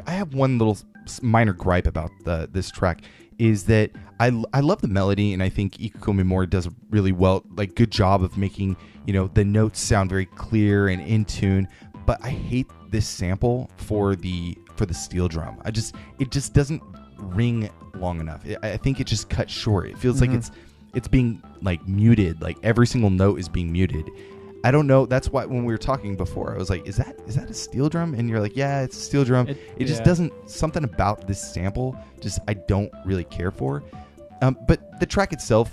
Speaker 2: I have one little minor gripe about this track. Is that I love the melody, and I think Ikuko Mimori does a really good job of making, the notes sound very clear and in tune. But I hate this sample for the steel drum. It just doesn't ring long enough. I think it just cuts short. It feels like it's being like muted. Like every single note is being muted. I don't know. That's why when we were talking before, I was like, is that a steel drum? And you're like, yeah, it's a steel drum. It just doesn't, something about this sample just I don't really care for. But the track itself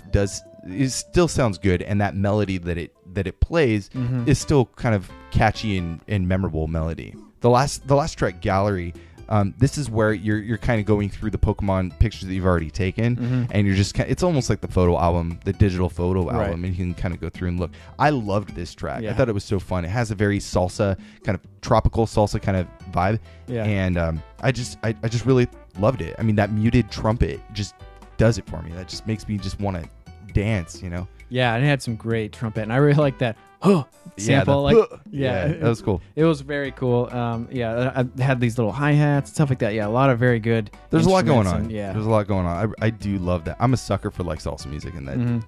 Speaker 2: still sounds good, and that melody that it plays is still kind of catchy and memorable melody. The last track, Gallery, this is where you're kind of going through the Pokemon pictures that you've already taken, and you're just it's almost like the photo album, the digital photo album, and you can kind of go through and look. I loved this track. I thought it was so fun. It has a very salsa, kind of tropical salsa kind of vibe, and I just really loved it. I mean, that muted trumpet just does it for me. That just makes me just want to dance,
Speaker 1: Yeah, and it had some great trumpet, and I really like that sample.
Speaker 2: That was cool.
Speaker 1: It was very cool. I had these little hi-hats, stuff like that. Yeah, a lot of very good.
Speaker 2: There's a lot going on.
Speaker 1: There's
Speaker 2: a lot going on. I do love that. I'm a sucker for like salsa music, and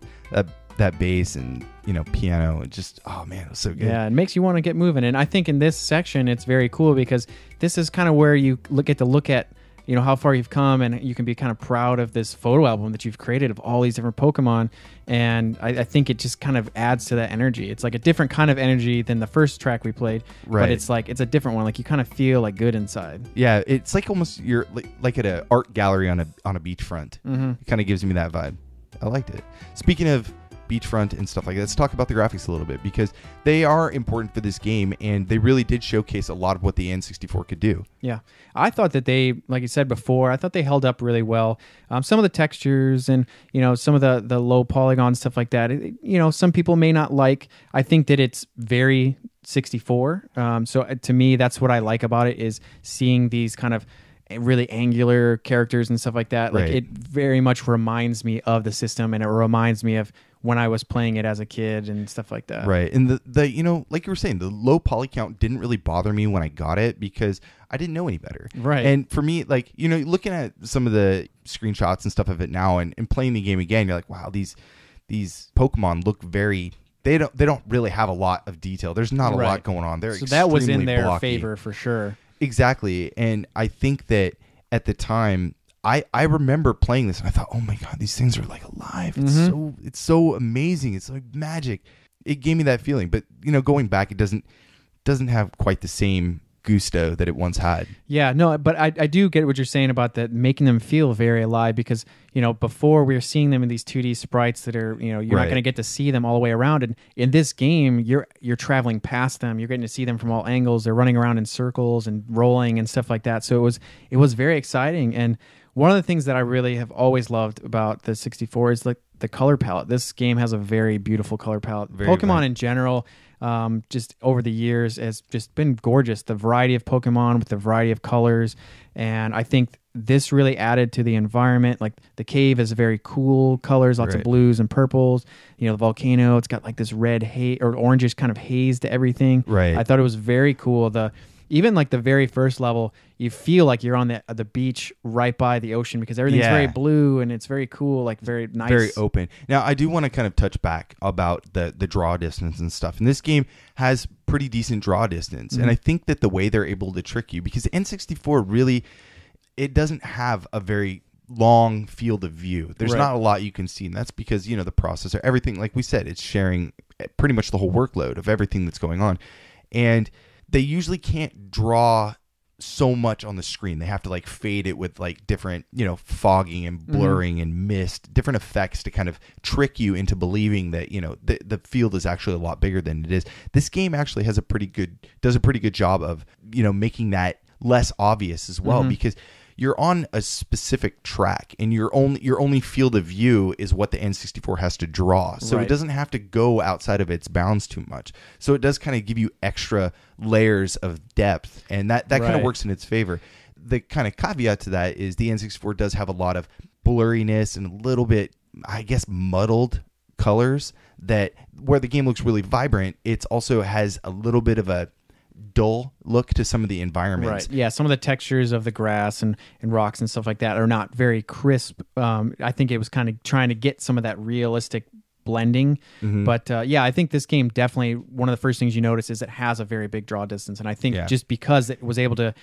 Speaker 2: that bass and piano. It just, oh man, it was so good.
Speaker 1: Yeah, it makes you want to get moving. And I think in this section, it's very cool because this is kind of where you get to look at how far you've come, and you can be kind of proud of this photo album that you've created of all these different Pokemon. And I think it just kind of adds to that energy. It's like a different kind of energy than the first track we played, but it's a different one. Like you kind of feel like good inside.
Speaker 2: Yeah, it's like almost you're like at an art gallery on a beachfront. It kind of gives me that vibe. I liked it. Speaking of beachfront and stuff like that, let's talk about the graphics a little bit, because they are important for this game, and they really did showcase a lot of what the N64 could do.
Speaker 1: Yeah, I thought that they, like you said before, I thought they held up really well. Some of the textures and some of the low polygon stuff like that, some people may not like. I think that it's very 64. So to me, that's what I like about it, is seeing these kind of really angular characters and stuff like that. Like it very much reminds me of the system, and it reminds me of when I was playing it as a kid and stuff like that.
Speaker 2: Right. And the like you were saying, the low poly count didn't really bother me when I got it, because I didn't know any better.
Speaker 1: Right.
Speaker 2: And for me, like, looking at some of the screenshots and stuff of it now and playing the game again, you're like, wow, these Pokemon look very, they don't really have a lot of detail. There's not a lot going on. They're
Speaker 1: so that was in their
Speaker 2: blocky.
Speaker 1: favor for sure.
Speaker 2: Exactly. And I think that at the time, I remember playing this and I thought, oh my God, these things are like alive. It's so amazing. It's like magic. It gave me that feeling. But going back, it doesn't have quite the same gusto that it once had.
Speaker 1: Yeah, no, but I do get what you're saying about that, making them feel very alive, because, before we were seeing them in these 2D sprites that are, you're not
Speaker 2: Right.
Speaker 1: going to get to see them all the way around. And in this game, you're traveling past them. You're getting to see them from all angles. They're running around in circles and rolling and stuff like that. So it was very exciting. And one of the things that I really have always loved about the 64 is like the color palette. This game has a very beautiful color palette. Pokemon in general, just over the years, has just been gorgeous. The variety of Pokemon with the variety of colors, and I think this really added to the environment. Like the cave is very cool colors, lots of blues and purples. The volcano, it's got like this red haze or orangish kind of haze to everything.
Speaker 2: Right.
Speaker 1: I thought it was very cool. Even like the very first level, you feel like you're on the beach right by the ocean, because everything's very blue and it's very cool, like very nice.
Speaker 2: Very open. Now, I do want to kind of touch back about the draw distance and stuff. And this game has pretty decent draw distance.
Speaker 1: Mm-hmm.
Speaker 2: And I think that the way they're able to trick you, because the N64 really, it doesn't have a very long field of view. There's not a lot you can see. And that's because, the processor, everything, like we said, it's sharing pretty much the whole workload of everything that's going on. And they usually can't draw so much on the screen. They have to like fade it with like different, fogging and blurring and mist, different effects to kind of trick you into believing that, the field is actually a lot bigger than it is. This game actually does a pretty good job of, making that less obvious as well, because you're on a specific track and your only field of view is what the N64 has to draw. So it doesn't have to go outside of its bounds too much. So it does kind of give you extra layers of depth, and that kind of works in its favor. The kind of caveat to that is the N64 does have a lot of blurriness and a little bit, I guess, muddled colors, that where the game looks really vibrant, it also has a little bit of a dull look to some of the environments.
Speaker 1: Right. Yeah, some of the textures of the grass and rocks and stuff like that are not very crisp. I think it was kind of trying to get some of that realistic blending. But I think this game definitely, one of the first things you notice is it has a very big draw distance. And I think just because it was able to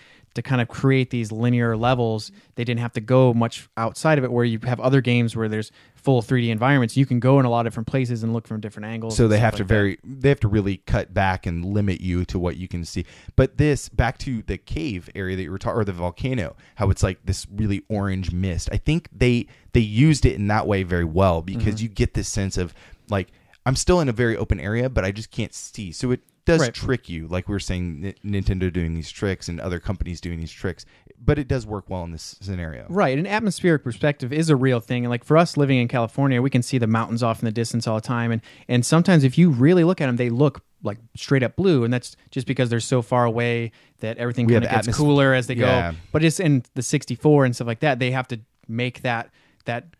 Speaker 1: kind of create these linear levels, they didn't have to go much outside of it, where you have other games where there's full 3D environments. You can go in a lot of different places and look from different angles.
Speaker 2: So they have to really cut back and limit you to what you can see. But this, back to the cave area that you were talking, or the volcano, how it's like this really orange mist. I think they used it in that way very well, because you get this sense of like, I'm still in a very open area, but I just can't see. So it does trick you, like we were saying, Nintendo doing these tricks and other companies doing these tricks, but it does work well in this scenario. Right.
Speaker 1: An atmospheric perspective is a real thing. And like for us living in California, we can see the mountains off in the distance all the time. And sometimes if you really look at them, they look like straight up blue. And that's just because they're so far away that everything kind of gets cooler as they go. But it's in the 64 and stuff like that. They have to make that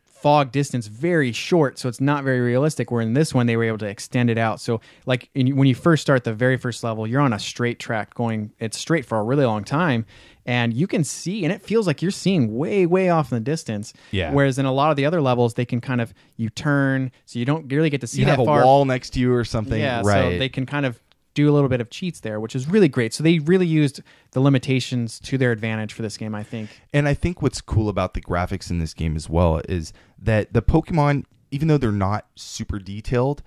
Speaker 1: fog distance very short, so it's not very realistic, where in this one they were able to extend it out. So like when you first start the very first level, you're on a straight track it's straight for a really long time, and you can see, and it feels like you're seeing way off in the distance. Whereas in a lot of the other levels, they can kind of, you turn, so you don't really get to see that far.
Speaker 2: You have a wall next to you or something.
Speaker 1: So they can kind of do a little bit of cheats there, which is really great. So they really used the limitations to their advantage for this game, I think.
Speaker 2: And I think what's cool about the graphics in this game as well is that the Pokemon, even though they're not super detailed,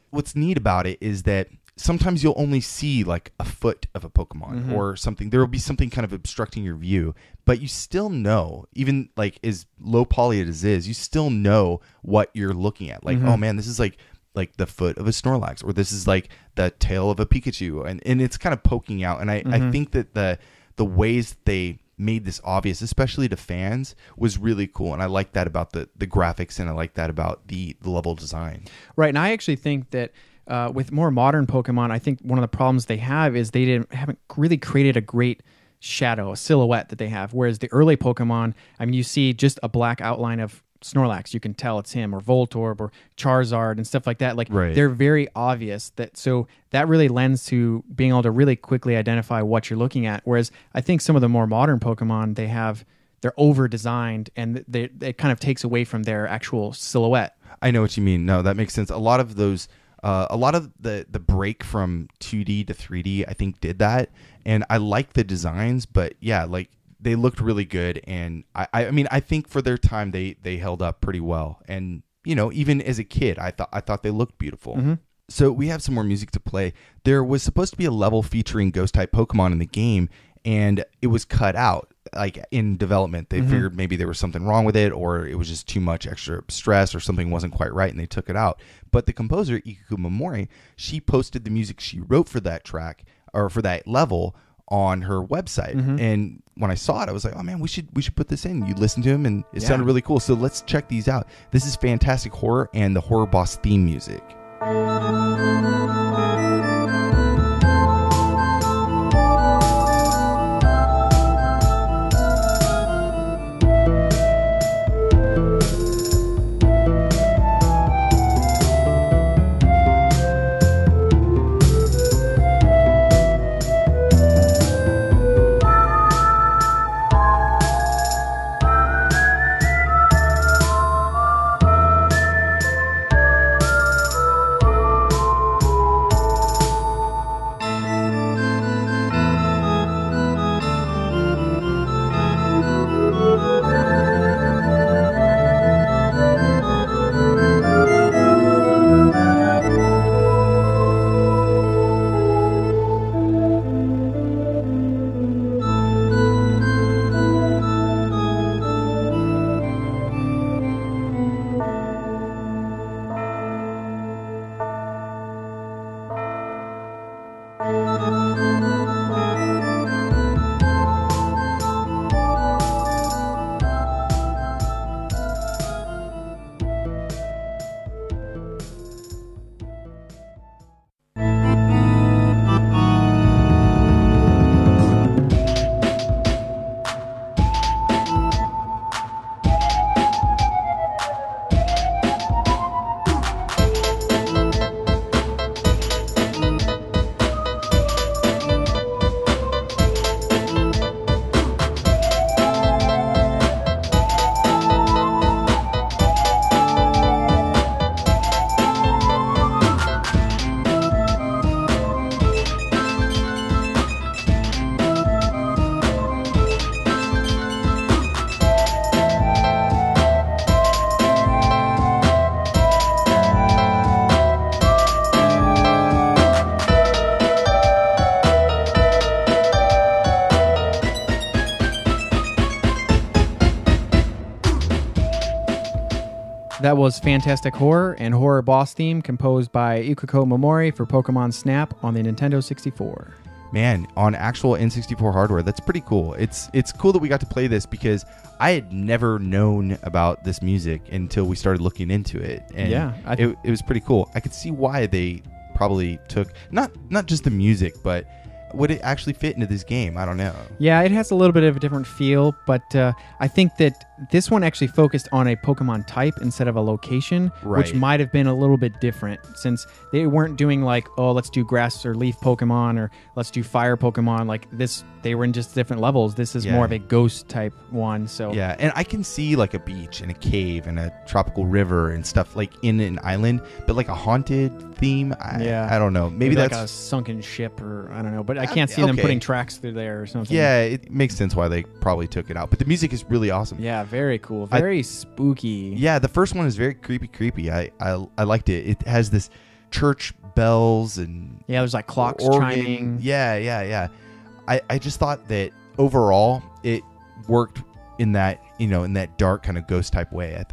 Speaker 2: what's neat about it is that sometimes you'll only see like a foot of a Pokemon or something. There will be something kind of obstructing your view, but you still know, even like as low poly as it is, you still know what you're looking at. Like, oh man, this is like the foot of a Snorlax, or this is like the tail of a Pikachu, and it's kind of poking out. And I think that the ways they made this obvious, especially to fans, was really cool. And I like that about the graphics, and I like that about the level design.
Speaker 1: Right. And I actually think that with more modern Pokemon, I think one of the problems they have is they haven't really created a great shadow, a silhouette that they have. Whereas the early Pokemon, I mean, you see just a black outline of Snorlax, you can tell it's him, or Voltorb, or Charizard, and stuff like that. Like they're very obvious, so that really lends to being able to really quickly identify what you're looking at. Whereas I think some of the more modern Pokemon, they're over designed, and it kind of takes away from their actual silhouette.
Speaker 2: I know what you mean. No, that makes sense. A lot of those, a lot of the break from 2D to 3D, I think, did that, and I like the designs, but yeah, like, they looked really good, and I mean, I think for their time they held up pretty well. And even as a kid, I thought they looked beautiful. So we have some more music to play. There was supposed to be a level featuring ghost-type Pokemon in the game, and it was cut out. Like in development, they figured maybe there was something wrong with it, or it was just too much extra stress, or something wasn't quite right, and they took it out. But the composer, Ikuko Mimori, she posted the music she wrote for that track, or for that level, on her website. And when I saw it, I was like, oh man, we should put this in. You listen to him, and it sounded really cool. So let's check these out. This is Fantastic Horror and the Horror Boss theme music.
Speaker 1: That was Fantastic Horror and Horror Boss theme composed by Ikuko Mimori for Pokemon Snap on the Nintendo 64.
Speaker 2: Man, on actual N64 hardware, that's pretty cool. It's cool that we got to play this because I had never known about this music until we started looking into it. And it was pretty cool. I could see why they probably took not just the music, but would it actually fit into this game? I don't know.
Speaker 1: Yeah, it has a little bit of a different feel, but I think that this one actually focused on a Pokemon type instead of a location, which might have been a little bit different since they weren't doing like, oh, let's do grass or leaf Pokemon or let's do fire Pokemon. Like this, they were in just different levels. This is more of a ghost type one. So
Speaker 2: yeah, and I can see like a beach and a cave and a tropical river and stuff like in an island, but like a haunted theme, I don't know. Maybe that's
Speaker 1: like a sunken ship or I don't know, but I can't see them putting tracks through there or something.
Speaker 2: Yeah, it makes sense why they probably took it out. But the music is really awesome.
Speaker 1: Yeah, very cool. Very spooky.
Speaker 2: Yeah, the first one is very creepy. I liked it. It has this church bells and
Speaker 1: there's like clocks chiming.
Speaker 2: Yeah. I just thought that overall it worked in that, in that dark kind of ghost type way.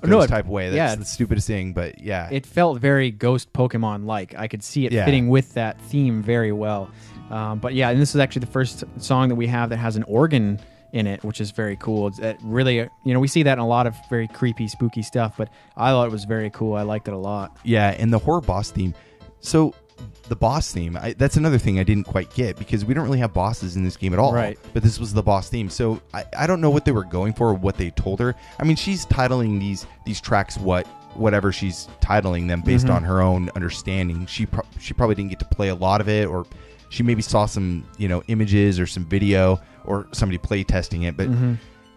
Speaker 2: Type way. That's the stupidest thing, but yeah.
Speaker 1: It felt very Ghost Pokemon-like. I could see it fitting with that theme very well. But yeah, and this is actually the first song that we have that has an organ in it, which is very cool. It really, we see that in a lot of very creepy, spooky stuff, but I thought it was very cool. I liked it a lot.
Speaker 2: Yeah, and the horror boss theme. So the boss theme, that's another thing I didn't quite get because we don't really have bosses in this game at all.
Speaker 1: Right.
Speaker 2: But this was the boss theme. So I don't know what they were going for or what they told her. I mean, she's titling these tracks whatever she's titling them based on her own understanding. She probably didn't get to play a lot of it, or she maybe saw some, images or some video or somebody play testing it. But,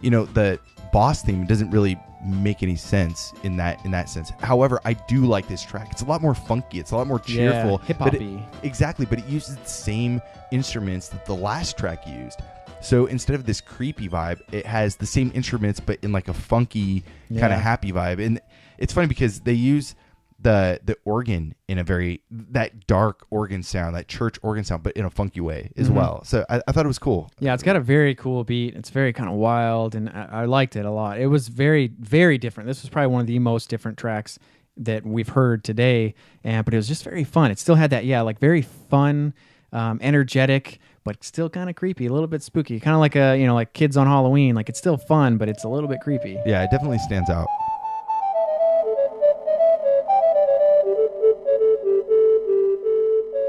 Speaker 2: the boss theme doesn't really make any sense in that sense. However, I do like this track. It's a lot more funky. It's a lot more cheerful.
Speaker 1: Hip-hoppy.
Speaker 2: Exactly, but it uses the same instruments that the last track used. So instead of this creepy vibe, it has the same instruments, but in like a funky kind of happy vibe. And it's funny because they use the organ in a that dark organ sound, that church organ sound, but in a funky way as well. So I thought it was cool.
Speaker 1: Yeah, it's got a very cool beat. It's very kind of wild, and I liked it a lot. It was very, very different. This was probably one of the most different tracks that we've heard today, but it was just very fun. It still had that, like very fun, energetic, but still kind of creepy, a little bit spooky, kind of like like Kids on Halloween. Like it's still fun, but it's a little bit creepy.
Speaker 2: Yeah, it definitely stands out.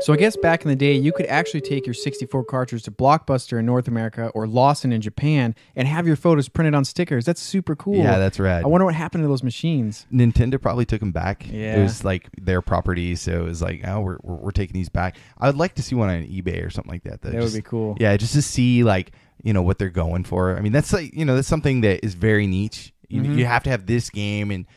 Speaker 1: So I guess back in the day, you could actually take your 64 cartridge to Blockbuster in North America or Lawson in Japan and have your photos printed on stickers. That's super cool.
Speaker 2: Yeah, that's rad.
Speaker 1: I wonder what happened to those machines.
Speaker 2: Nintendo probably took them back.
Speaker 1: Yeah.
Speaker 2: It was like their property, so it was like, oh, we're taking these back. I would like to see one on eBay or something like that.
Speaker 1: That would be cool.
Speaker 2: Yeah, just to see like, what they're going for. I mean, that's like, that's something that is very niche. You have to have this game, and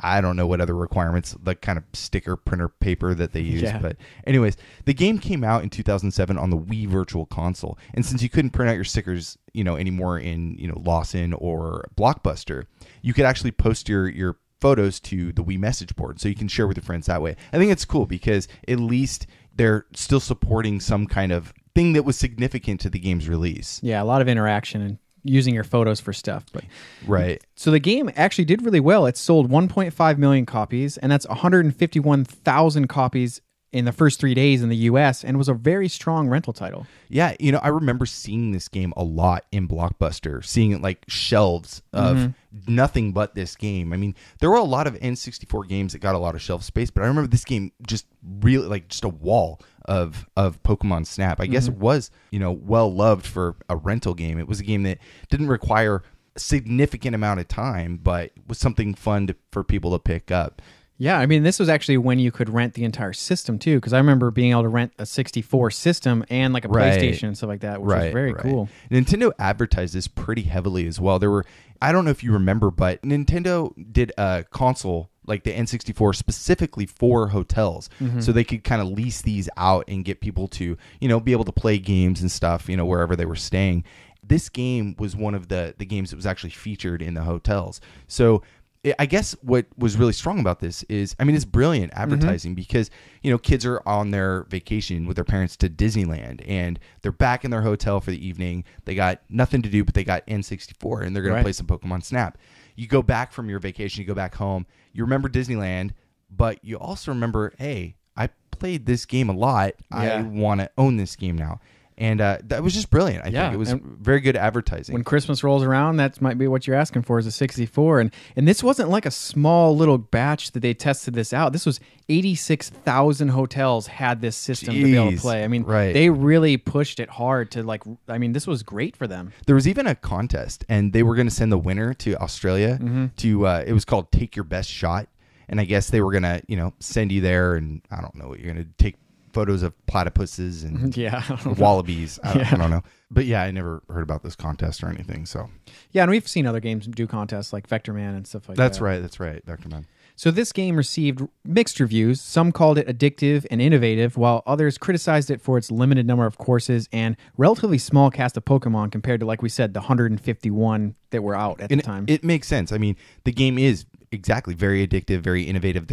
Speaker 2: I don't know what other requirements, the kind of sticker printer paper that they use.
Speaker 1: Yeah.
Speaker 2: But anyways, the game came out in 2007 on the Wii Virtual Console. And since you couldn't print out your stickers, anymore in, Lawson or Blockbuster, you could actually post your photos to the Wii message board. So you can share with your friends that way. I think it's cool because at least they're still supporting some kind of thing that was significant to the game's release.
Speaker 1: Yeah, a lot of interaction and using your photos for stuff. But
Speaker 2: right.
Speaker 1: So the game actually did really well. It sold 1.5 million copies, and that's 151,000 copies in the first 3 days in the US, and was a very strong rental title.
Speaker 2: Yeah, I remember seeing this game a lot in Blockbuster, seeing it like shelves of nothing but this game. I mean, there were a lot of N64 games that got a lot of shelf space, but I remember this game just really like just a wall of Pokemon Snap. I guess it was, well loved for a rental game. It was a game that didn't require a significant amount of time, but was something fun for people to pick up.
Speaker 1: Yeah, I mean, this was actually when you could rent the entire system, too, because I remember being able to rent a 64 system and like a PlayStation and stuff like that, which was very cool.
Speaker 2: Nintendo advertised this pretty heavily as well. I don't know if you remember, but Nintendo did a console like the N64 specifically for hotels, so they could kind of lease these out and get people to, be able to play games and stuff, wherever they were staying. This game was one of the games that was actually featured in the hotels. So I guess what was really strong about this is, I mean, it's brilliant advertising because, kids are on their vacation with their parents to Disneyland and they're back in their hotel for the evening. They got nothing to do, but they got N64 and they're going to play some Pokemon Snap. You go back from your vacation, you go back home, you remember Disneyland, but you also remember, hey, I played this game a lot. Yeah. I want to own this game now. And that was just brilliant. I think it was very good advertising.
Speaker 1: When Christmas rolls around, that might be what you're asking for is a 64. And this wasn't like a small little batch that they tested this out. This was 86,000 hotels had this system to be able to play. I mean, they really pushed it hard to this was great for them.
Speaker 2: There was even a contest, and they were going to send the winner to Australia to, it was called Take Your Best Shot. And I guess they were going to, send you there, and I don't know what you're going to take photos of platypuses and wallabies. I don't know. But yeah, I never heard about this contest or anything. So
Speaker 1: yeah, and we've seen other games do contests like Vector Man and stuff like that.
Speaker 2: That's right. Vector Man.
Speaker 1: So this game received mixed reviews. Some called it addictive and innovative, while others criticized it for its limited number of courses and relatively small cast of Pokemon compared to, like we said, the 151 that were out at the time.
Speaker 2: It makes sense. I mean, the game is exactly very addictive, very innovative.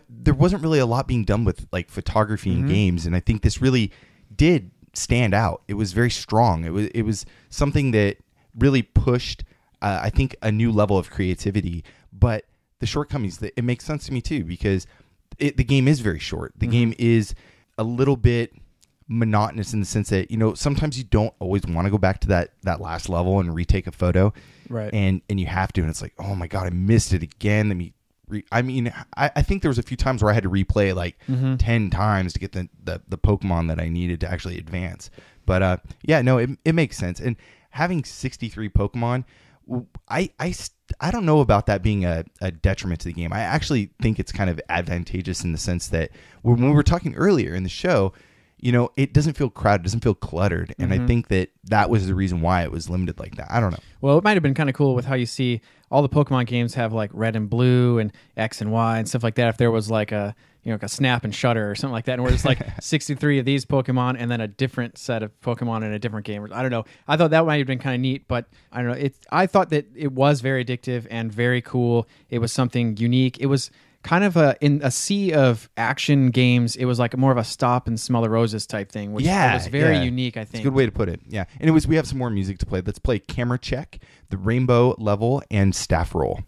Speaker 2: There wasn't really a lot being done with like photography in games, and I think this really did stand out. It was very strong. It was something that really pushed, I think, a new level of creativity. But the shortcomings, it makes sense to me too, because the game is very short. The game is a little bit monotonous in the sense that sometimes you don't always want to go back to that last level and retake a photo,
Speaker 1: right?
Speaker 2: And you have to, and it's like, oh my god, I missed it again. I think there was a few times where I had to replay like 10 times to get the Pokemon that I needed to actually advance. But it makes sense. And having 63 Pokemon, I don't know about that being a detriment to the game. I actually think it's kind of advantageous in the sense that when we were talking earlier in the show, it doesn't feel crowded, it doesn't feel cluttered. And I think that was the reason why it was limited like that. I don't know.
Speaker 1: Well, it might have been kind of cool with how you see all the Pokemon games have like red and blue and X and Y and stuff like that. If there was like a Snap and Shutter or something like that, and where it's like 63 of these Pokemon and then a different set of Pokemon in a different game. I don't know. I thought that might have been kind of neat, but I don't know. I thought that it was very addictive and very cool. It was something unique. It was kind of in a sea of action games, it was like more of a stop and smell the roses type thing, which was very unique, I think.
Speaker 2: It's a good way to put it. Yeah. Anyways, we have some more music to play. Let's play Camera Check, The Rainbow Level, and Staff Roll.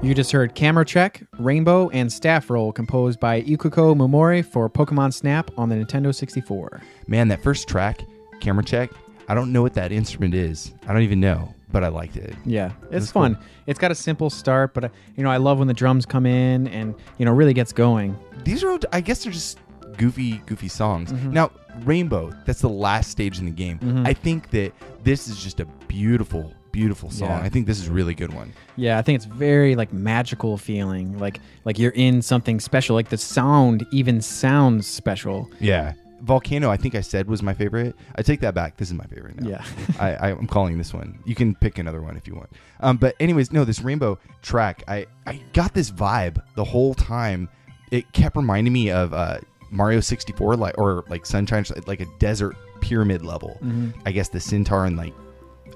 Speaker 1: You just heard Camera Check, Rainbow, and Staff Roll composed by Ikuko Mimori for Pokemon Snap on the Nintendo 64.
Speaker 2: Man, that first track, Camera Check, I don't know what that instrument is. I don't even know, but I liked it.
Speaker 1: Yeah, it's fun. Cool. It's got a simple start, but I love when the drums come in and really gets going.
Speaker 2: These are, I guess, they're just goofy songs. Now, Rainbow, that's the last stage in the game. I think that this is just a beautiful song. I think this is a really good one.
Speaker 1: Yeah, I think it's very magical feeling, like you're in something special. Like the sound even sounds special.
Speaker 2: Yeah. Volcano, I think I said was my favorite. I take that back. This is my favorite now.
Speaker 1: Yeah.
Speaker 2: I'm calling this one. You can pick another one if you want. But anyways, no, this Rainbow track, I got this vibe the whole time. It kept reminding me of Mario 64, or Sunshine, like a desert pyramid level. I guess the Centaur and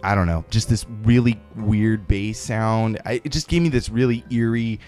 Speaker 2: I don't know, just this really weird bass sound. It just gave me this really eerie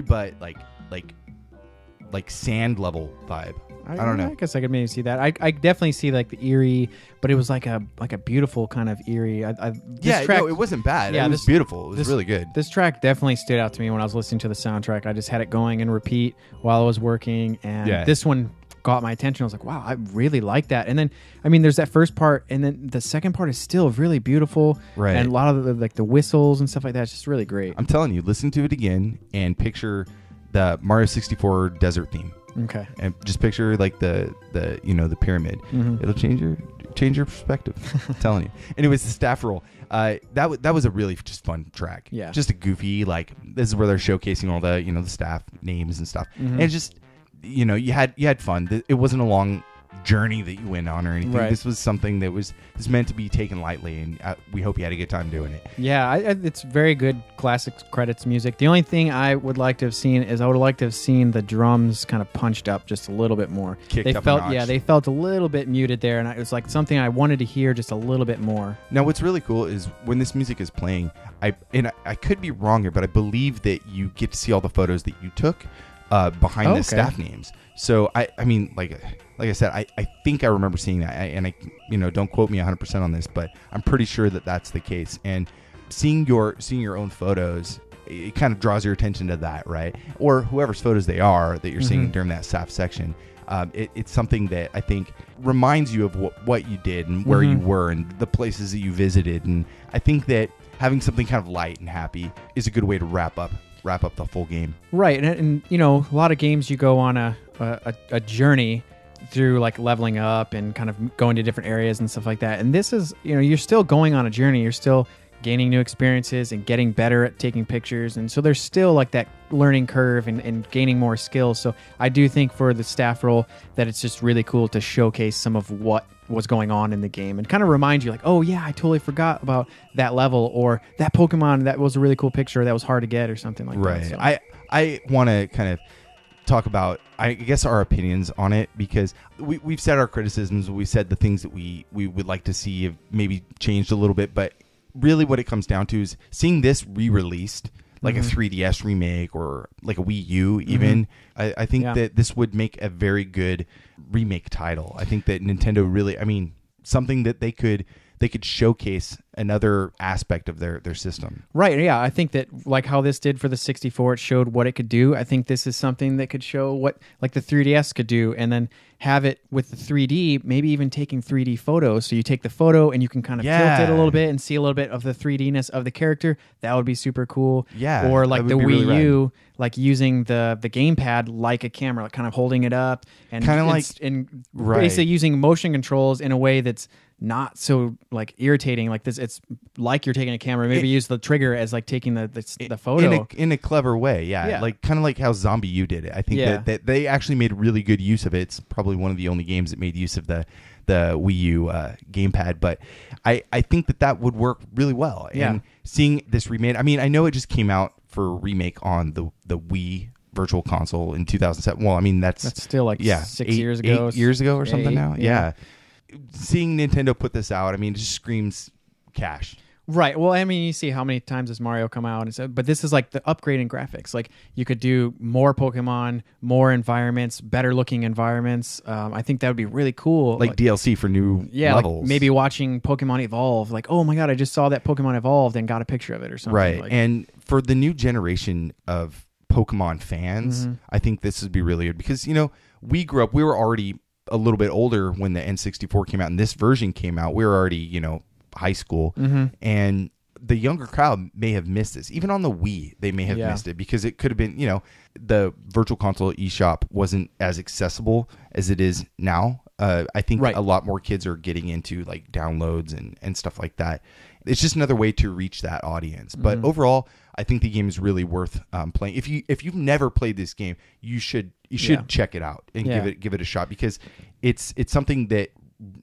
Speaker 2: but like sand level vibe. I don't know.
Speaker 1: I guess I could maybe see that. I definitely see the eerie, but it was like a beautiful kind of eerie.
Speaker 2: No, it wasn't bad. Yeah, it was beautiful. It was really good.
Speaker 1: This track definitely stood out to me when I was listening to the soundtrack. I just had it going and repeat while I was working, and this one got my attention. I was like, wow, I really like that. And then, there's that first part, and then the second part is still really beautiful.
Speaker 2: Right.
Speaker 1: And a lot of the whistles and stuff like that. It's just really great.
Speaker 2: I'm telling you, listen to it again and picture the Mario 64 desert theme.
Speaker 1: Okay.
Speaker 2: And just picture the pyramid. It'll change your perspective. I'm telling you. Anyways, the Staff Roll. That was a really just fun track.
Speaker 1: Yeah.
Speaker 2: Just a goofy, this is where they're showcasing all the the staff names and stuff. And it's just you had fun. It wasn't a long journey that you went on or anything.
Speaker 1: Right.
Speaker 2: This was something that was meant to be taken lightly, and we hope you had a good time doing it.
Speaker 1: Yeah, it's very good classic credits music. The only thing I would like to have seen is I would like to have seen the drums kind of punched up just a little bit more.
Speaker 2: Kicked up a notch.
Speaker 1: They felt a little bit muted there, and it was like something I wanted to hear just a little bit more.
Speaker 2: Now, what's really cool is when this music is playing, I could be wrong here, but I believe that you get to see all the photos that you took behind the staff names. So like I said, I think I remember seeing that, and I don't quote me 100% on this, but I'm pretty sure that that's the case. And seeing your own photos, it kind of draws your attention to that, right? Or whoever's photos they are that you're seeing during that staff section. It's something that I think reminds you of what you did and where you were and the places that you visited. And I think that having something kind of light and happy is a good way to wrap up the full game.
Speaker 1: Right. And a lot of games you go on a journey through leveling up and kind of going to different areas and stuff like that. And this is, you're still going on a journey. You're still gaining new experiences and getting better at taking pictures. And so there's still that learning curve and gaining more skills. So I do think for the Staff Roll that it's just really cool to showcase some of what was going on in the game and kind of remind you oh yeah, I totally forgot about that level or that Pokemon that was a really cool picture that was hard to get or something like that. So.
Speaker 2: I want to kind of talk about, I guess, our opinions on it, because we've said our criticisms, we said the things that we would like to see have maybe changed a little bit, but really what it comes down to is seeing this re-released, like a 3DS remake or like a Wii U even. I think that this would make a very good remake title. I think that Nintendo really, something that they could showcase another aspect of their system.
Speaker 1: Right, yeah. I think that how this did for the 64, it showed what it could do. I think this is something that could show what the 3DS could do, and then have it with the 3D, maybe even taking 3D photos. So you take the photo and you can kind of tilt it a little bit and see a little bit of the 3D-ness of the character. That would be super cool.
Speaker 2: Yeah.
Speaker 1: Or the Wii U, using the gamepad like a camera, kind of holding it up and
Speaker 2: kind of
Speaker 1: basically using motion controls in a way that's not so irritating like this. It's like you're taking a camera. Maybe use the trigger as taking the photo
Speaker 2: in a clever way. Yeah. Kind of like how Zombie U did it. I think that they actually made really good use of it. It's probably one of the only games that made use of the Wii U gamepad, but I think that would work really well. And seeing this remade, I know it just came out for a remake on the Wii Virtual Console in 2007. Well, that's
Speaker 1: still 6 years ago,
Speaker 2: 8 years ago or something now. Yeah. Seeing Nintendo put this out, it just screams cash.
Speaker 1: Right. Well, I mean, you see how many times does Mario come out, and so, but this is like the upgrade in graphics. Like you could do more Pokemon, more environments, better looking environments. I think that would be really cool.
Speaker 2: Like DLC for new levels.
Speaker 1: Like maybe watching Pokemon evolve. Like, oh my god, I just saw that Pokemon evolved and got a picture of it or something.
Speaker 2: Right.
Speaker 1: Like,
Speaker 2: and for the new generation of Pokemon fans, I think this would be really good because, we grew up, we were already a little bit older when the N64 came out and this version came out. We were already, high school, and the younger crowd may have missed this. Even on the Wii, they may have missed it because it could have been, the Virtual Console eShop wasn't as accessible as it is now. I think a lot more kids are getting into like downloads and stuff like that. It's just another way to reach that audience. But overall, I think the game is really worth playing. If you've never played this game, you should check it out and give it a shot because it's something that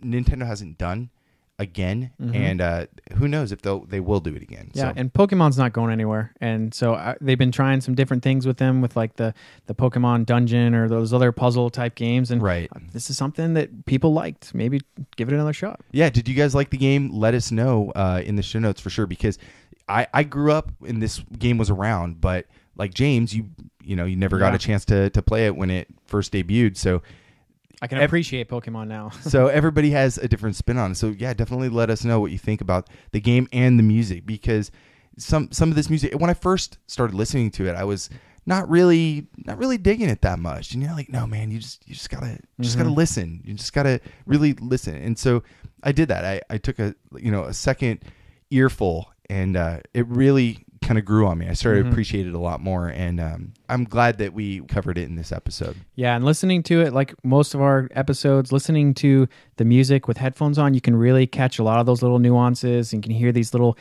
Speaker 2: Nintendo hasn't done again, and who knows if they will do it again.
Speaker 1: Yeah, and Pokemon's not going anywhere, and so they've been trying some different things with them, with like the Pokemon Dungeon or those other puzzle type games, and this is something that people liked. Maybe give it another shot. Yeah,
Speaker 2: did you guys like the game? Let us know in the show notes for sure, because I grew up and this game was around, but like James, you never got a chance to play it when it first debuted, so
Speaker 1: I can appreciate Pokemon now.
Speaker 2: So everybody has a different spin on it. So yeah, definitely let us know what you think about the game and the music, because some of this music, when I first started listening to it, I was not really digging it that much. And you're like, no man, you just gotta listen. You just gotta really listen. And so I did that. I took a second earful, and it really kind of grew on me. I started to appreciate it a lot more, and I'm glad that we covered it in this episode.
Speaker 1: Yeah, and listening to it, like most of our episodes, listening to the music with headphones on, you can really catch a lot of those little nuances, and you can hear these little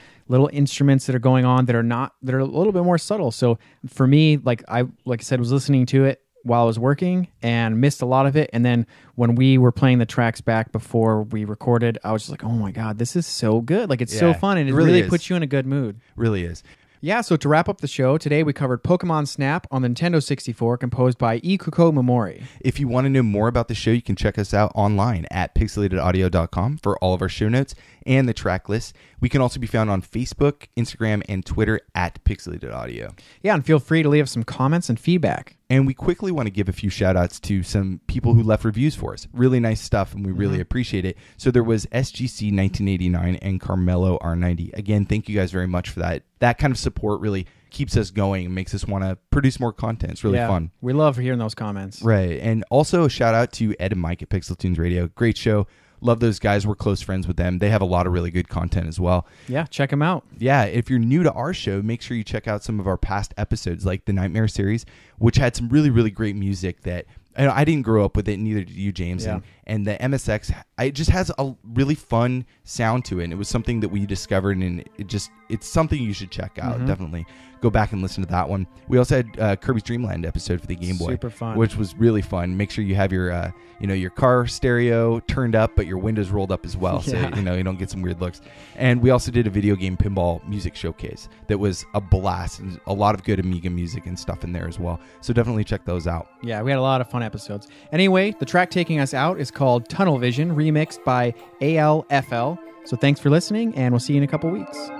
Speaker 1: instruments that are going on that are a little bit more subtle. So for me, like I said, was listening to it while I was working and missed a lot of it. And then when we were playing the tracks back before we recorded, I was just like, oh my God, this is so good. Like it's so fun, and it really puts you in a good mood.
Speaker 2: Really is.
Speaker 1: Yeah, so to wrap up the show, today we covered Pokemon Snap on the Nintendo 64, composed by Ikuko Mimori.
Speaker 2: If you want to know more about the show, you can check us out online at pixelatedaudio.com for all of our show notes and the track list. We can also be found on Facebook, Instagram, and Twitter at Pixelated Audio.
Speaker 1: Yeah, and feel free to leave us some comments and feedback. And
Speaker 2: we quickly want to give a few shout outs to some people who left reviews for us. Really nice stuff, and we really appreciate it. So there was SGC 1989 and Carmelo R90. Again, thank you guys very much for that. That kind of support really keeps us going and makes us want to produce more content. It's really fun.
Speaker 1: We love hearing those comments.
Speaker 2: Right. And also a shout out to Ed and Mike at Pixel Tunes Radio. Great show. Love those guys. We're close friends with them. They have a lot of really good content as well.
Speaker 1: Yeah, check them out.
Speaker 2: Yeah, if you're new to our show, make sure you check out some of our past episodes, like the Nightmare series, which had some really, really great music that I didn't grow up with it, neither did you, James.
Speaker 1: Yeah.
Speaker 2: And the MSX, it just has a really fun sound to it. And it was something that we discovered, and it's something you should check out. Definitely go back and listen to that one. We also had Kirby's Dream Land episode for the Game Boy,
Speaker 1: super fun,
Speaker 2: which was really fun. Make sure you have your your car stereo turned up, but your windows rolled up as well, so you don't get some weird looks. And we also did a video game pinball music showcase that was a blast, and a lot of good Amiga music and stuff in there as well. So definitely check those out.
Speaker 1: Yeah, we had a lot of fun episodes. Anyway, the track taking us out is called Tunnel Vision, remixed by ALFL. So thanks for listening, and we'll see you in a couple weeks.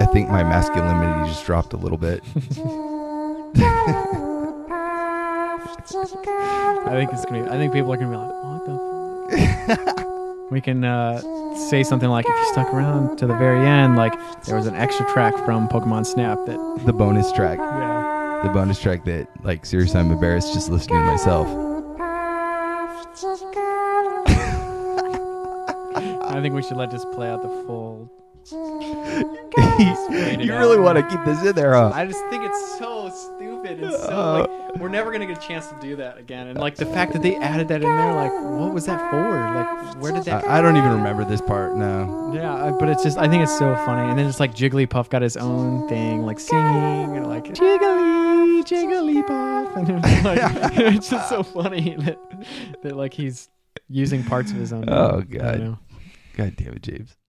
Speaker 2: I think my masculinity just dropped a little bit.
Speaker 1: I think people are gonna be like, what the fuck? We can say something like, if you stuck around to the very end, like there was an extra track from Pokemon Snap that
Speaker 2: The bonus track.
Speaker 1: yeah.
Speaker 2: The bonus track that, like, seriously, I'm embarrassed just listening to myself.
Speaker 1: I think we should let this play out the full.
Speaker 2: You really want to keep this in there, huh?
Speaker 1: I just think it's so stupid and so like we're never gonna get a chance to do that again. And like the fact that they added that in there, like what was that for? Like where did that?
Speaker 2: I don't even remember this part. No.
Speaker 1: Yeah, but it's just I think it's so funny. And then it's like Jigglypuff got his own thing, like singing and like Jigglypuff, and it's like it's just so funny that like he's using parts of his own.
Speaker 2: Oh
Speaker 1: I don't
Speaker 2: God.
Speaker 1: know.
Speaker 2: God damn it, James.